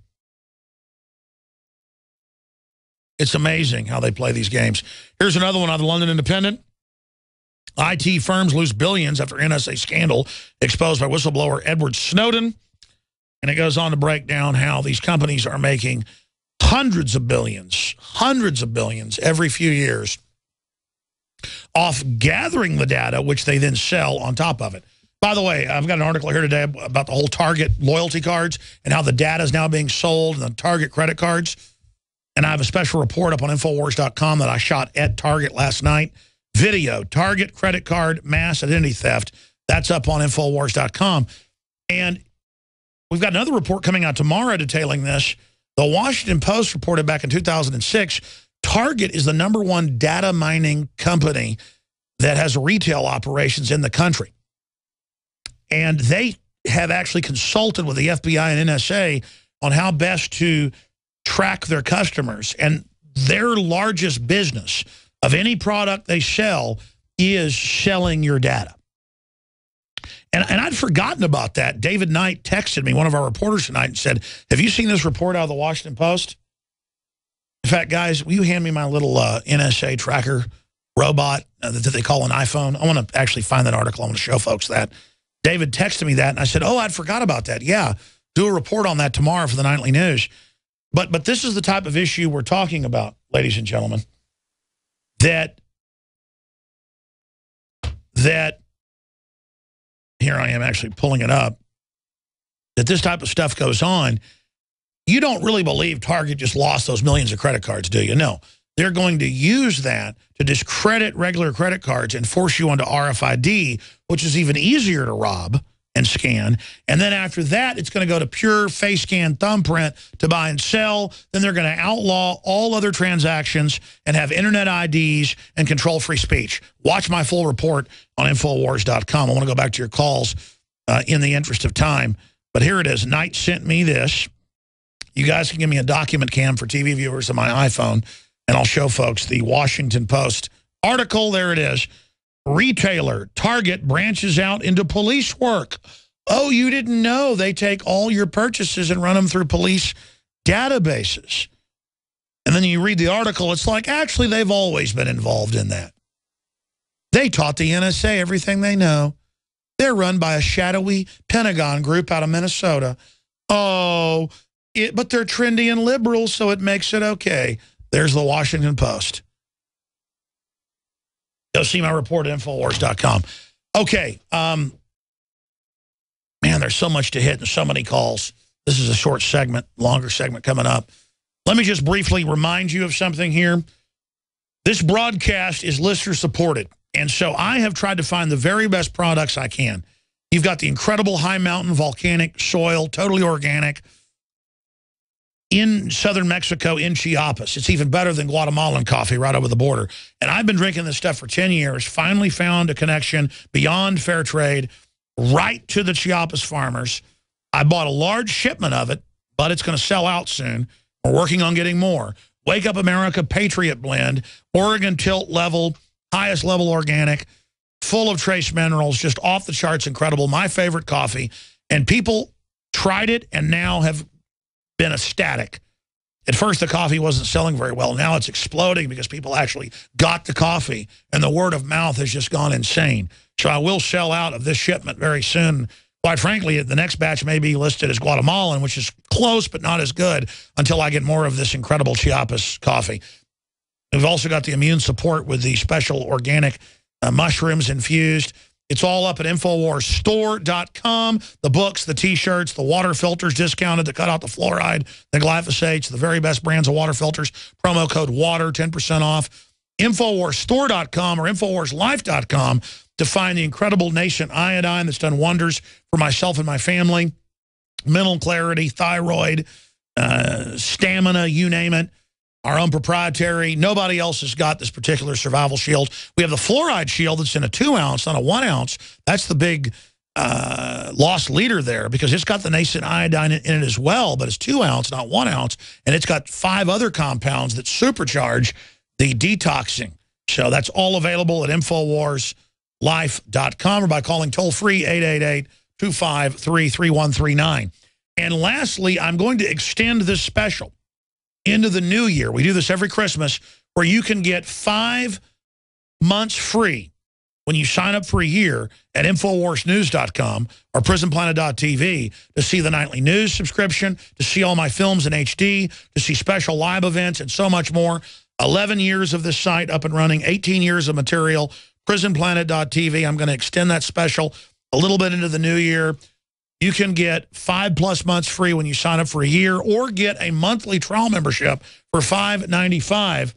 It's amazing how they play these games. Here's another one on the London Independent. IT firms lose billions after NSA scandal exposed by whistleblower Edward Snowden. And it goes on to break down how these companies are making hundreds of billions every few years off gathering the data, which they then sell on top of it. By the way, I've got an article here today about the whole Target loyalty cards and how the data is now being sold and the Target credit cards. And I have a special report up on Infowars.com that I shot at Target last night. Video, Target credit card mass identity theft. That's up on Infowars.com. And we've got another report coming out tomorrow detailing this. The Washington Post reported back in 2006, Target is the #1 data mining company that has retail operations in the country. And they have actually consulted with the FBI and NSA on how best to track their customers. And their largest business of any product they sell is selling your data. And I'd forgotten about that. David Knight texted me, one of our reporters tonight, and said, have you seen this report out of the Washington Post? In fact, guys, will you hand me my little NSA tracker robot that they call an iPhone? I want to actually find that article. I want to show folks that. David texted me that, and I said, oh, I'd forgot about that. Yeah, do a report on that tomorrow for the Nightly News. But this is the type of issue we're talking about, ladies and gentlemen, that here I am actually pulling it up, that this type of stuff goes on. You don't really believe Target just lost those millions of credit cards, do you? No. They're going to use that to discredit regular credit cards and force you onto RFID, which is even easier to rob and scan. And then after that, it's going to go to pure face scan thumbprint to buy and sell. Then they're going to outlaw all other transactions and have internet IDs and control free speech. Watch my full report on Infowars.com. I want to go back to your calls in the interest of time. But here it is. Knight sent me this. You guys can give me a document cam for TV viewers on my iPhone, and I'll show folks the Washington Post article. There it is. Retailer Target branches out into police work. Oh, you didn't know they take all your purchases and run them through police databases. And then you read the article, it's like, actually, they've always been involved in that. They taught the NSA everything they know. They're run by a shadowy Pentagon group out of Minnesota. Oh, but they're trendy and liberal, so it makes it okay. There's the Washington Post. Go see my report at Infowars.com. Okay. Man, there's so much to hit and so many calls. This is a short segment, longer segment coming up. Let me just briefly remind you of something here. This broadcast is listener supported. And so I have tried to find the very best products I can. You've got the incredible high mountain volcanic soil, totally organic, in southern Mexico, in Chiapas. It's even better than Guatemalan coffee right over the border. And I've been drinking this stuff for 10 years, finally found a connection beyond fair trade right to the Chiapas farmers. I bought a large shipment of it, but it's going to sell out soon. We're working on getting more. Wake Up America Patriot Blend, Oregon Tilt Level, highest level organic, full of trace minerals, just off the charts, incredible. My favorite coffee. And people tried it and now have been ecstatic. At first, the coffee wasn't selling very well. Now it's exploding because people actually got the coffee, and the word of mouth has just gone insane. So I will sell out of this shipment very soon. Quite frankly, the next batch may be listed as Guatemalan, which is close but not as good until I get more of this incredible Chiapas coffee. We've also got the immune support with the special organic mushrooms infused. It's all up at InfoWarsStore.com. The books, the T-shirts, the water filters discounted to cut out the fluoride, the glyphosates, the very best brands of water filters. Promo code WATER, 10% off. InfoWarsStore.com or InfoWarsLife.com to find the incredible nascent iodine that's done wonders for myself and my family. Mental clarity, thyroid, stamina, you name it. Our own proprietary. Nobody else has got this particular survival shield. We have the fluoride shield that's in a 2-ounce, not a 1-ounce. That's the big lost leader there because it's got the nascent iodine in it as well, but it's 2-ounce, not 1-ounce. And it's got 5 other compounds that supercharge the detoxing. So that's all available at InfoWarsLife.com or by calling toll-free 888-253-3139. And lastly, I'm going to extend this special into the new year. We do this every Christmas where you can get 5 months free when you sign up for a year at InfoWarsNews.com or PrisonPlanet.tv to see the nightly news subscription, to see all my films in HD, to see special live events, and so much more. 11 years of this site up and running, 18 years of material, PrisonPlanet.tv. I'm going to extend that special a little bit into the new year. You can get 5+ months free when you sign up for a year or get a monthly trial membership for $5.95.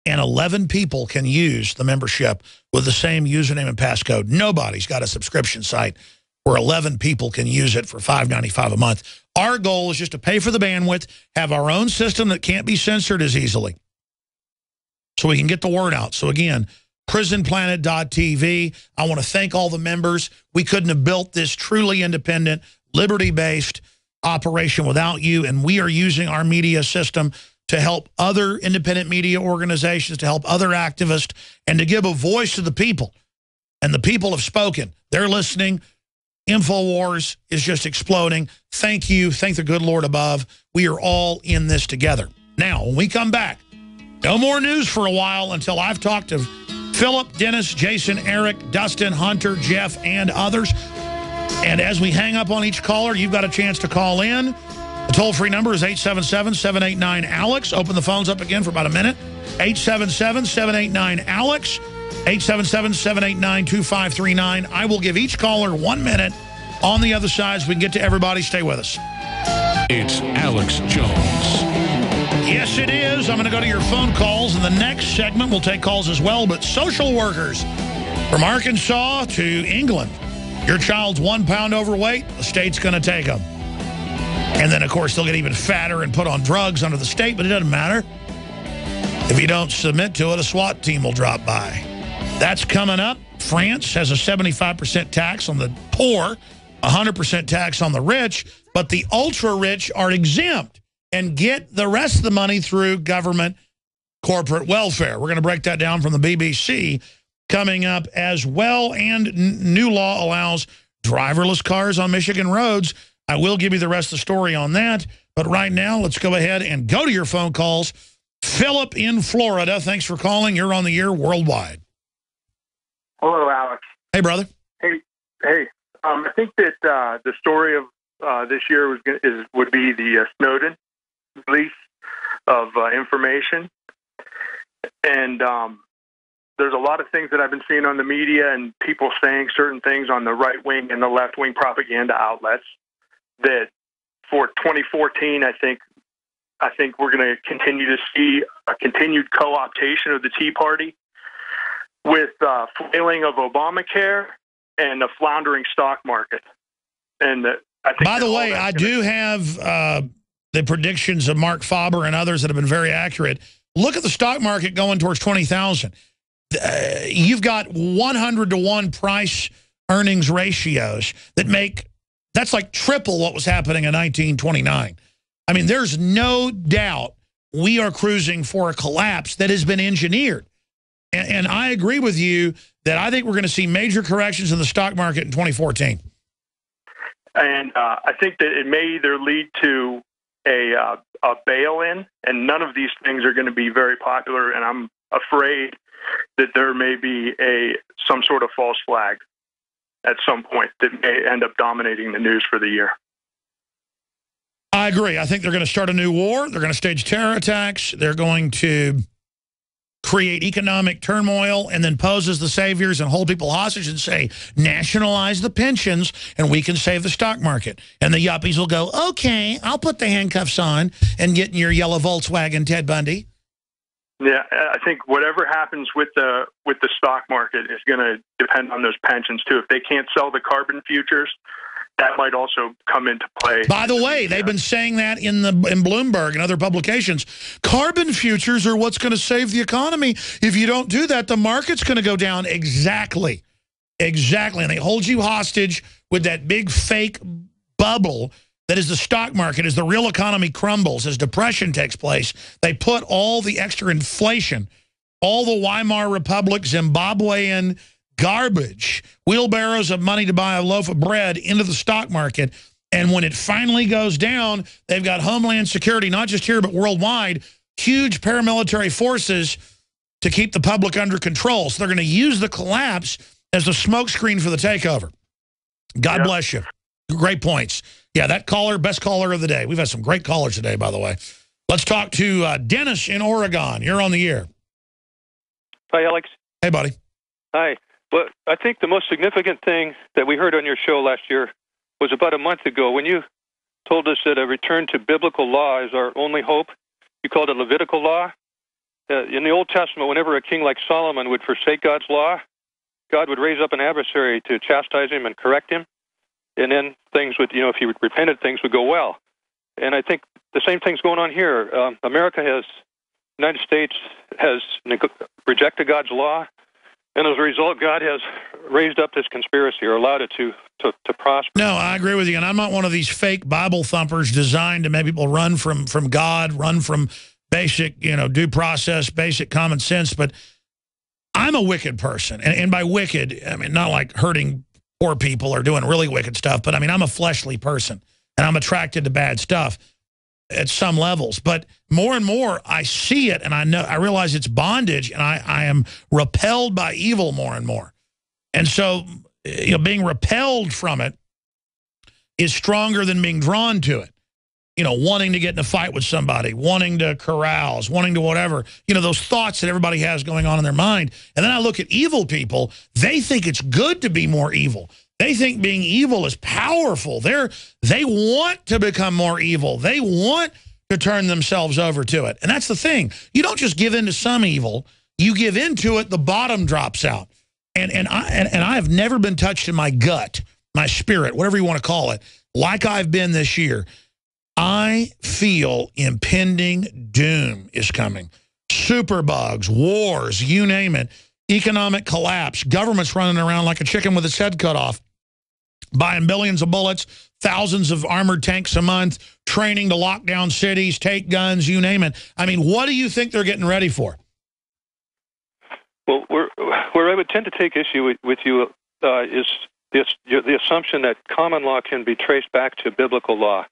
And 11 people can use the membership with the same username and passcode. Nobody's got a subscription site where 11 people can use it for $5.95 a month. Our goal is just to pay for the bandwidth, have our own system that can't be censored as easily so we can get the word out. So again, PrisonPlanet.tv. I want to thank all the members. We couldn't have built this truly independent, liberty-based operation without you, and we are using our media system to help other independent media organizations, to help other activists, and to give a voice to the people. And the people have spoken. They're listening. InfoWars is just exploding. Thank you. Thank the good Lord above. We are all in this together. Now, when we come back, no more news for a while until I've talked to Philip, Dennis, Jason, Eric, Dustin, Hunter, Jeff, and others. And as we hang up on each caller, you've got a chance to call in. The toll-free number is 877-789-ALEX. Open the phones up again for about a minute. 877-789-ALEX. 877-789-2539. I will give each caller 1 minute on the other side so we can get to everybody. Stay with us. It's Alex Jones. Yes, it is. I'm going to go to your phone calls. In the next segment, we'll take calls as well. But social workers from Arkansas to England. Your child's 1 pound overweight, the state's going to take them. And then, of course, they'll get even fatter and put on drugs under the state, but it doesn't matter. If you don't submit to it, a SWAT team will drop by. That's coming up. France has a 75% tax on the poor, 100% tax on the rich, but the ultra-rich are exempt and get the rest of the money through government corporate welfare. We're going to break that down from the BBC coming up as well. And new law allows driverless cars on Michigan roads. I will give you the rest of the story on that. But right now, let's go ahead and go to your phone calls. Philip in Florida, thanks for calling. You're on the air worldwide. Hello, Alex. Hey, brother. Hey. I think that the story of this year would be the Snowden release of information, and there's a lot of things that I've been seeing on the media and people saying certain things on the right wing and the left wing propaganda outlets that for 2014, I think we're going to continue to see a continued co-optation of the Tea Party with flailing of Obamacare and a floundering stock market. And I think, by the way, I do have the predictions of Mark Faber and others that have been very accurate. Look at the stock market going towards 20,000. You've got 100-to-1 price earnings ratios that's like triple what was happening in 1929. I mean, there's no doubt we are cruising for a collapse that has been engineered. And I agree with you that I think we're going to see major corrections in the stock market in 2014. And I think that it may either lead to a bail-in, and none of these things are going to be very popular, and I'm afraid that there may be some sort of false flag at some point that may end up dominating the news for the year. I agree. I think they're going to start a new war. They're going to stage terror attacks. They're going to create economic turmoil and then pose as the saviors and hold people hostage and say, nationalize the pensions and we can save the stock market. And the yuppies will go, okay, I'll put the handcuffs on and get in your yellow Volkswagen, Ted Bundy. Yeah, I think whatever happens with the stock market is going to depend on those pensions, too. If they can't sell the carbon futures, that might also come into play. By the way, they've been saying that in Bloomberg and other publications. Carbon futures are what's going to save the economy. If you don't do that, the market's going to go down. Exactly. Exactly. And they hold you hostage with that big fake bubble that is the stock market. As the real economy crumbles, as depression takes place, they put all the extra inflation, all the Weimar Republic, Zimbabwean garbage, wheelbarrows of money to buy a loaf of bread into the stock market. And when it finally goes down, they've got Homeland Security, not just here, but worldwide, huge paramilitary forces to keep the public under control. So they're going to use the collapse as a smokescreen for the takeover. God bless you. Great points. Yeah, that caller, best caller of the day. We've had some great callers today, by the way. Let's talk to Dennis in Oregon. You're on the air. Hi, Alex. Hey, buddy. Hi. Well, I think the most significant thing that we heard on your show last year was about a month ago when you told us that a return to biblical law is our only hope. You called it Levitical law. In the Old Testament, whenever a king like Solomon would forsake God's law, God would raise up an adversary to chastise him and correct him. And then things would, if he repented, things would go well. And I think the same thing's going on here. United States has rejected God's law. And as a result, God has raised up this conspiracy or allowed it to prosper. No, I agree with you. And I'm not one of these fake Bible thumpers designed to make people run from God, run from basic, due process, basic common sense. But I'm a wicked person. And by wicked, I mean, not like hurting poor people or doing really wicked stuff. But I mean, I'm a fleshly person and I'm attracted to bad stuff at some levels. But more and more I see it and I realize it's bondage and I am repelled by evil more and more. And so being repelled from it is stronger than being drawn to it. Wanting to get in a fight with somebody, wanting to carouse, wanting to whatever, those thoughts that everybody has going on in their mind. And then I look at evil people, they think it's good to be more evil. They think being evil is powerful. They want to become more evil. They want to turn themselves over to it. And that's the thing. You don't just give in to some evil. You give into it, the bottom drops out. And I have never been touched in my gut, my spirit, whatever you want to call it, like I've been this year. I feel impending doom is coming. Superbugs, wars, you name it. Economic collapse. Government's running around like a chicken with its head cut off. Buying billions of bullets, thousands of armored tanks a month, training to lock down cities, take guns, you name it. I mean, what do you think they're getting ready for? Well, where I would tend to take issue with you is the assumption that common law can be traced back to biblical law.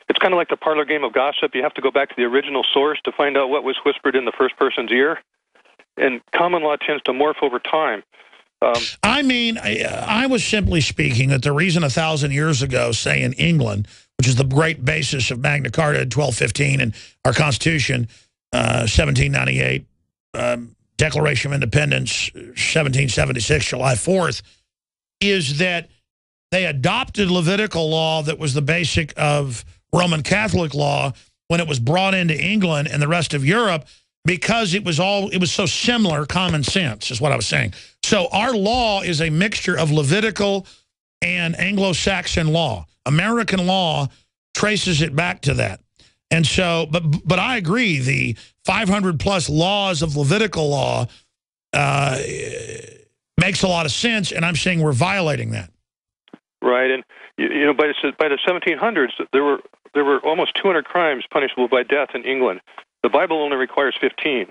It's kind of like the parlor game of gossip. You have to go back to the original source to find out what was whispered in the first person's ear. And common law tends to morph over time. I mean, I was simply speaking that the reason 1,000 years ago, say in England, which is the great basis of Magna Carta in 1215 and our Constitution, 1798, Declaration of Independence, 1776, July 4th, is that they adopted Levitical law that was the basic of Roman Catholic law when it was brought into England and the rest of Europe, because it was so similar, common sense is what I was saying. So our law is a mixture of Levitical and Anglo-Saxon law. American law traces it back to that. And so, but I agree, the 500-plus laws of Levitical law makes a lot of sense, and I'm saying we're violating that. Right, and you know, by the 1700s, there were almost 200 crimes punishable by death in England. The Bible only requires 15.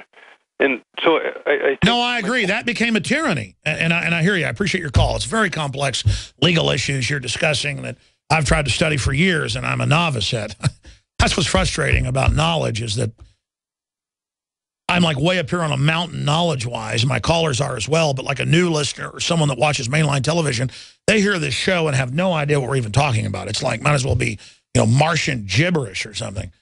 And so I agree. That became a tyranny. And I hear you. I appreciate your call. It's very complex legal issues you're discussing that I've tried to study for years, and I'm a novice at. That's what's frustrating about knowledge, is that I'm like way up here on a mountain knowledge-wise, and my callers are as well, but like a new listener or someone that watches mainline television, they hear this show and have no idea what we're even talking about. It's like, might as well be, Martian gibberish or something.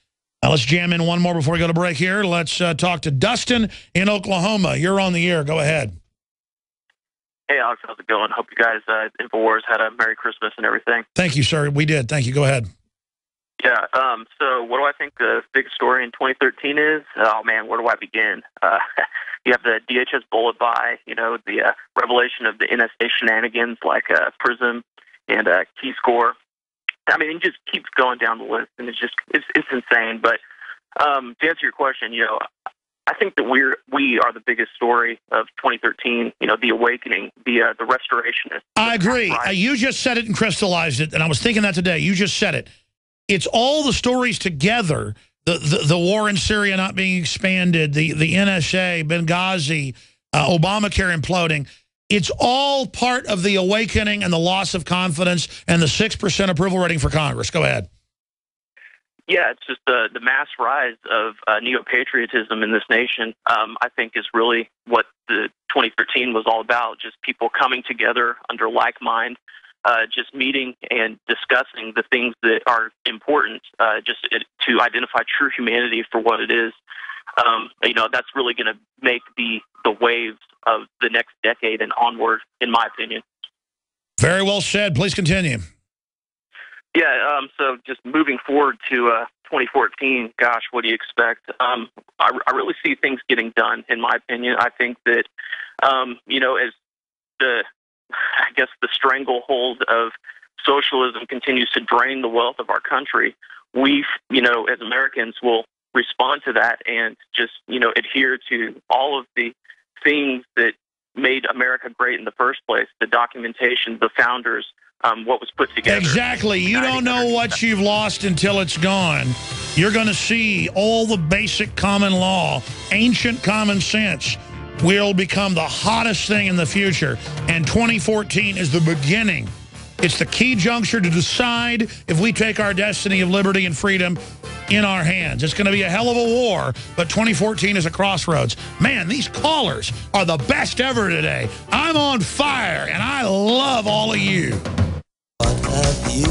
Now, let's jam in one more before we go to break here. Let's talk to Dustin in Oklahoma. You're on the air. Go ahead. Hey, Alex. How's it going? Hope you guys, InfoWars, had a Merry Christmas and everything. Thank you, sir. We did. Thank you. Go ahead. Yeah. So what do I think the big story in 2013 is? Oh, man, where do I begin? You have the DHS bullet buy, the revelation of the NSA shenanigans like PRISM and Key Score. I mean, it just keeps going down the list, and it's insane. But to answer your question, I think that we are the biggest story of 2013. The awakening, the restoration. I agree. You just said it and crystallized it, and I was thinking that today. You just said it. It's all the stories together. The war in Syria not being expanded, the NSA, Benghazi, Obamacare imploding. It's all part of the awakening and the loss of confidence and the 6% approval rating for Congress. Go ahead. Yeah, it's just the mass rise of neo-patriotism in this nation, I think, is really what the 2013 was all about, just people coming together under like mind, just meeting and discussing the things that are important, to identify true humanity for what it is. That's really going to make the waves of the next decade and onward, in my opinion. Very well said. Please continue. Yeah, so just moving forward to 2014, gosh, what do you expect? I really see things getting done, in my opinion. I think that, as the stranglehold of socialism continues to drain the wealth of our country, we, as Americans, will respond to that and just, adhere to all of the things that made America great in the first place, the documentation, the founders, what was put together. Exactly. You don't know what you've lost until it's gone. You're going to see all the basic common law, ancient common sense will become the hottest thing in the future. And 2014 is the beginning. It's the key juncture to decide if we take our destiny of liberty and freedom in our hands. It's going to be a hell of a war, but 2014 is a crossroads. Man, these callers are the best ever today. I'm on fire, and I love all of you.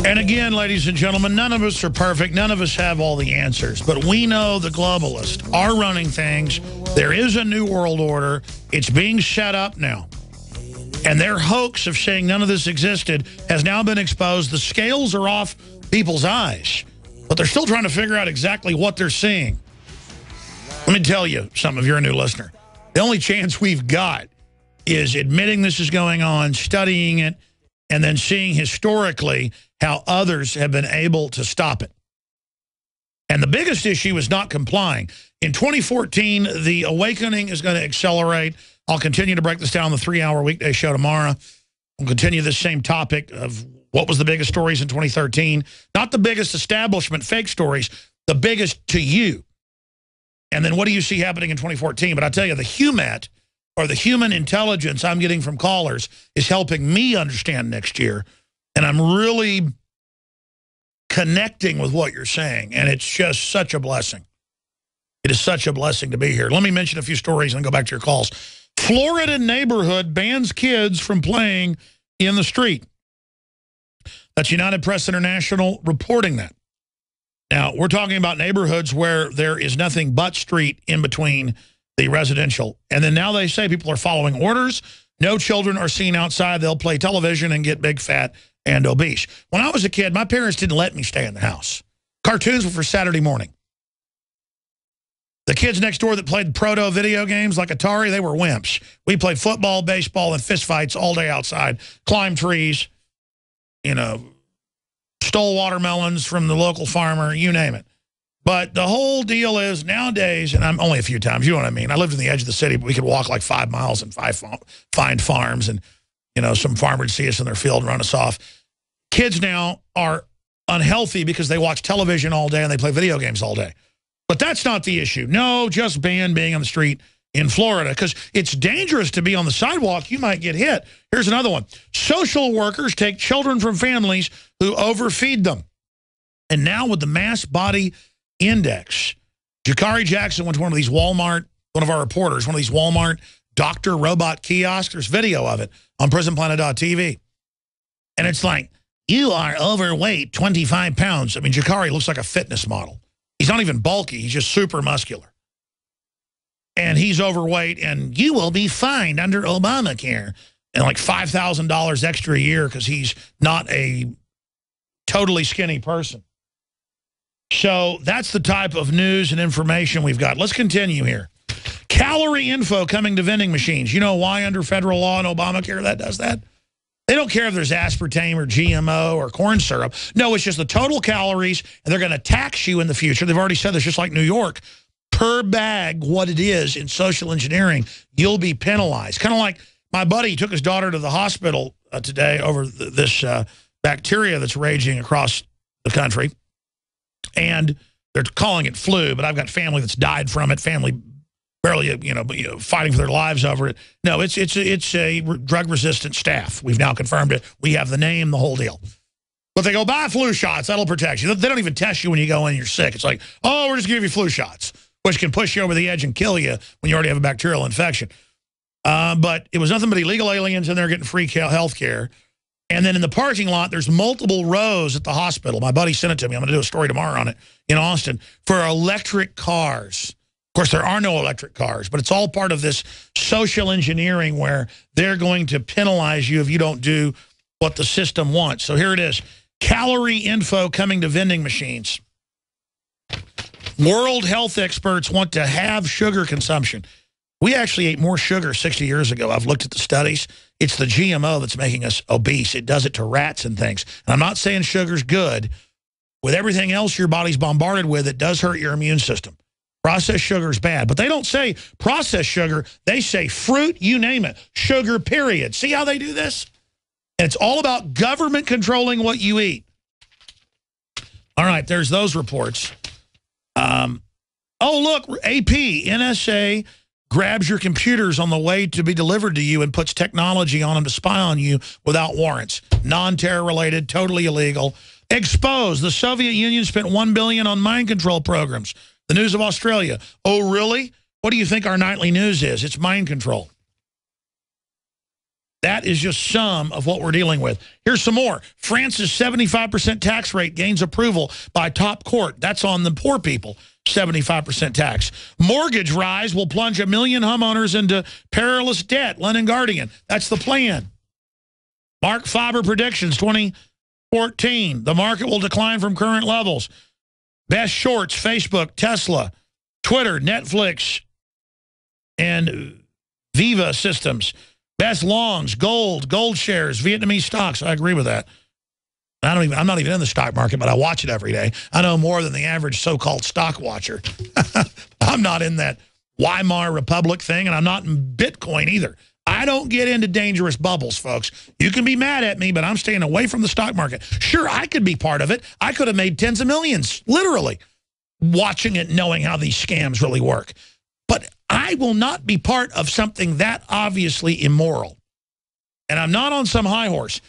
And again, ladies and gentlemen, none of us are perfect. None of us have all the answers. But we know the globalists are running things. There is a new world order. It's being set up now. And their hoax of saying none of this existed has now been exposed. The scales are off people's eyes. But they're still trying to figure out exactly what they're seeing. Let me tell you something if you're a new listener. The only chance we've got is admitting this is going on, studying it, and then seeing historically how others have been able to stop it. And the biggest issue is not complying. In 2014, the awakening is going to accelerate. I'll continue to break this down on the 3-hour weekday show tomorrow. We'll continue this same topic of what was the biggest stories in 2013. Not the biggest establishment fake stories, the biggest to you. And then what do you see happening in 2014? But I tell you, the HUMAT or the human intelligence I'm getting from callers is helping me understand next year. And I'm really connecting with what you're saying. And it's just such a blessing. It is such a blessing to be here. Let me mention a few stories and go back to your calls. Florida neighborhood bans kids from playing in the street. That's United Press International reporting that. Now, we're talking about neighborhoods where there is nothing but street in between the residential. And then now they say people are following orders. No children are seen outside. They'll play television and get big, fat, and obese. When I was a kid, my parents didn't let me stay in the house. Cartoons were for Saturday morning. The kids next door that played proto video games like Atari, they were wimps. We played football, baseball, and fistfights all day outside, climbed trees, you know, stole watermelons from the local farmer, you name it. But the whole deal is nowadays, and I'm only a few times, you know what I mean? I lived in the edge of the city, but we could walk like 5 miles and find farms, and, you know, some farmer would see us in their field and run us off. Kids now are unhealthy because they watch television all day and they play video games all day. But that's not the issue. No, just ban being on the street in Florida, because it's dangerous to be on the sidewalk. You might get hit. Here's another one. Social workers take children from families who overfeed them. And now with the mass body index, Jakari Jackson went to one of these Walmart, one of our reporters, one of these Walmart doctor robot kiosks. There's video of it on prisonplanet.tv. And it's like, you are overweight, 25 pounds. I mean, Jakari looks like a fitness model. He's not even bulky. He's just super muscular. And he's overweight, and you will be fined under Obamacare. And like $5,000 extra a year because he's not a totally skinny person. So that's the type of news and information we've got. Let's continue here. Calorie info coming to vending machines. You know why under federal law and Obamacare that does that? They don't care if there's aspartame or GMO or corn syrup. No, it's just the total calories, and they're going to tax you in the future. They've already said this, just like New York. Per bag, what it is in social engineering, you'll be penalized. Kind of like my buddy took his daughter to the hospital today over this bacteria that's raging across the country. And they're calling it flu, but I've got family that's died from it, family barely, fighting for their lives over it. No, it's a drug-resistant staph. We've now confirmed it. We have the name, the whole deal. But they go, buy flu shots. That'll protect you. They don't even test you when you go in and you're sick. It's like, oh, we're just giving you flu shots, which can push you over the edge and kill you when you already have a bacterial infection. But it was nothing but illegal aliens in there getting free health care. And then in the parking lot, there's multiple rows at the hospital. My buddy sent it to me. I'm going to do a story tomorrow on it in Austin for electric cars. Of course, there are no electric cars, but it's all part of this social engineering where they're going to penalize you if you don't do what the system wants. So here it is. Calorie info coming to vending machines. World health experts want to have sugar consumption. We actually ate more sugar 60 years ago. I've looked at the studies. It's the GMO that's making us obese. It does it to rats and things. And I'm not saying sugar's good. With everything else your body's bombarded with, it does hurt your immune system. Processed sugar is bad. But they don't say processed sugar. They say fruit, you name it. Sugar, period. See how they do this? And it's all about government controlling what you eat. All right, there's those reports. Oh, look, AP, NSA grabs your computers on the way to be delivered to you and puts technology on them to spy on you without warrants. Non-terror related, totally illegal. Exposed. The Soviet Union spent $1 billion on mind control programs. The news of Australia. Oh, really? What do you think our nightly news is? It's mind control. That is just some of what we're dealing with. Here's some more. France's 75% tax rate gains approval by top court. That's on the poor people, 75% tax. Mortgage rise will plunge 1 million homeowners into perilous debt. London Guardian. That's the plan. Mark Faber predictions 2014. The market will decline from current levels. Best shorts, Facebook, Tesla, Twitter, Netflix, and Viva Systems. Best longs, gold shares, Vietnamese stocks. I agree with that. I'm not even in the stock market, but I watch it every day. I know more than the average so-called stock watcher. I'm not in that Weimar Republic thing, and I'm not in Bitcoin either. I don't get into dangerous bubbles, folks. You can be mad at me, but I'm staying away from the stock market. Sure, I could be part of it. I could have made tens of millions, literally, watching it, knowing how these scams really work. But I I will not be part of something that obviously immoral. And I'm not on some high horse.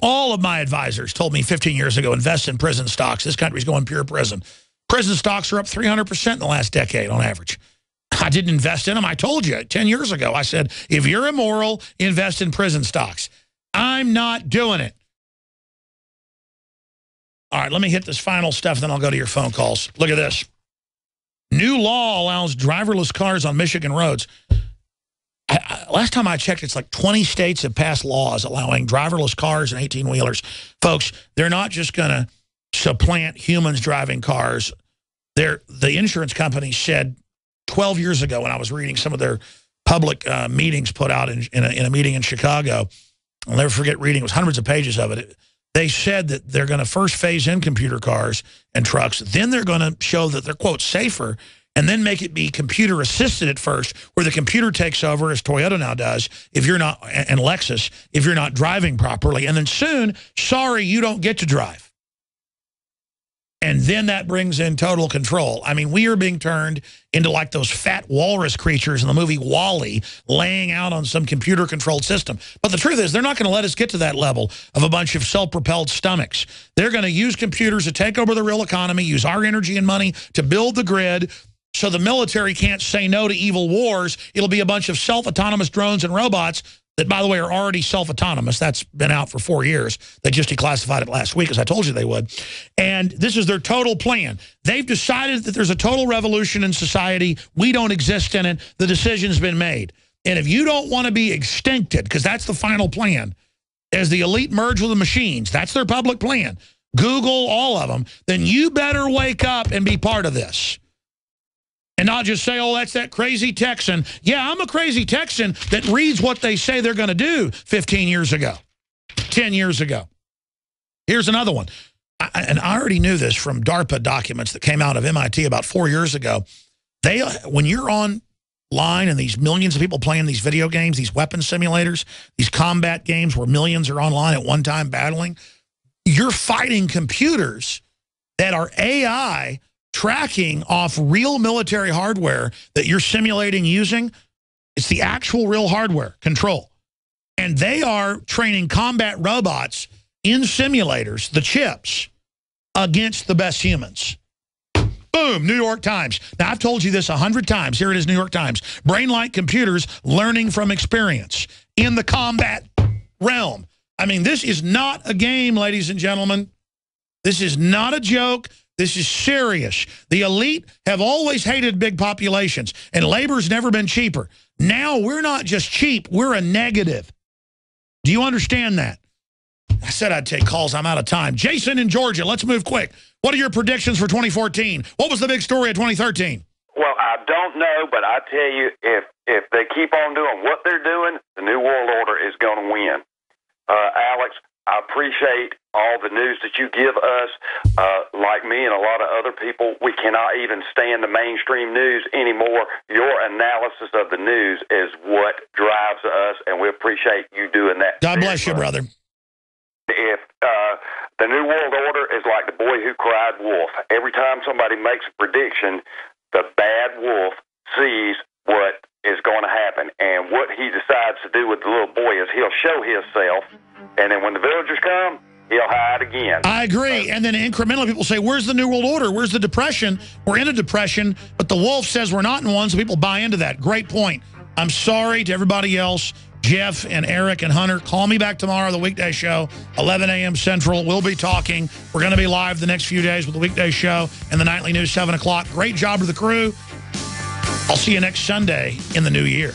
All of my advisors told me 15 years ago, invest in prison stocks. This country's going pure prison. Prison stocks are up 300% in the last decade on average. I didn't invest in them. I told you 10 years ago. I said, if you're immoral, invest in prison stocks. I'm not doing it. All right, let me hit this final stuff, then I'll go to your phone calls. Look at this. New law allows driverless cars on Michigan roads. Last time I checked, it's like 20 states have passed laws allowing driverless cars and 18-wheelers. Folks, they're not just going to supplant humans driving cars. The insurance company said 12 years ago when I was reading some of their public meetings put out in a meeting in Chicago, I'll never forget reading, it was hundreds of pages of it. They said that they're going to first phase in computer cars and trucks. Then they're going to show that they're, quote, safer, and then make it be computer assisted at first, where the computer takes over, as Toyota now does, if you're not, and Lexus, if you're not driving properly. And then soon, sorry, you don't get to drive. And then that brings in total control. I mean, we are being turned into like those fat walrus creatures in the movie WALL-E, laying out on some computer-controlled system. But the truth is, they're not going to let us get to that level of a bunch of self-propelled stomachs. They're going to use computers to take over the real economy, use our energy and money to build the grid, so the military can't say no to evil wars. It'll be a bunch of self-autonomous drones and robots that, by the way, are already self-autonomous. That's been out for 4 years. They just declassified it last week, as I told you they would. And this is their total plan. They've decided that there's a total revolution in society. We don't exist in it. The decision's been made. And if you don't want to be extincted, because that's the final plan, as the elite merge with the machines, that's their public plan, Google, all of them, then you better wake up and be part of this. And not just say, oh, that's that crazy Texan. Yeah, I'm a crazy Texan that reads what they say they're going to do 15 years ago, 10 years ago. Here's another one. And I already knew this from DARPA documents that came out of MIT about 4 years ago. When you're online and these millions of people playing these video games, these weapon simulators, these combat games where millions are online at one time battling, you're fighting computers that are AI tracking off real military hardware that you're simulating using. It's the actual real hardware control. And they are training combat robots in simulators, the chips, against the best humans. Boom, New York Times. Now, I've told you this 100 times. Here it is, New York Times. Brain-like computers learning from experience in the combat realm. I mean, this is not a game, ladies and gentlemen. This is not a joke. This is serious. The elite have always hated big populations, and labor's never been cheaper. Now we're not just cheap, we're a negative. Do you understand that? I said I'd take calls. I'm out of time. Jason in Georgia, let's move quick. What are your predictions for 2014? What was the big story of 2013? Well, I don't know, but I tell you, if they keep on doing what they're doing, the New World Order is going to win. Alex, I appreciate all the news that you give us. Like me and a lot of other people, we cannot even stand the mainstream news anymore. Your analysis of the news is what drives us, and we appreciate you doing that. God bless you, brother. If the New World Order is like the boy who cried wolf. Every time somebody makes a prediction, the bad wolf sees what is going to happen. And what he decides to do with the little boy is he'll show himself, and then when the villagers come, he'll hide again. I agree. And then incrementally people say, where's the New World Order? Where's the depression? We're in a depression, but the wolf says we're not in one, so people buy into that. Great point. I'm sorry to everybody else. Jeff and Eric and Hunter, call me back tomorrow, the weekday show, 11 a.m. Central. We'll be talking. We're going to be live the next few days with the weekday show and the nightly news, 7 o'clock. Great job to the crew. I'll see you next Sunday in the new year.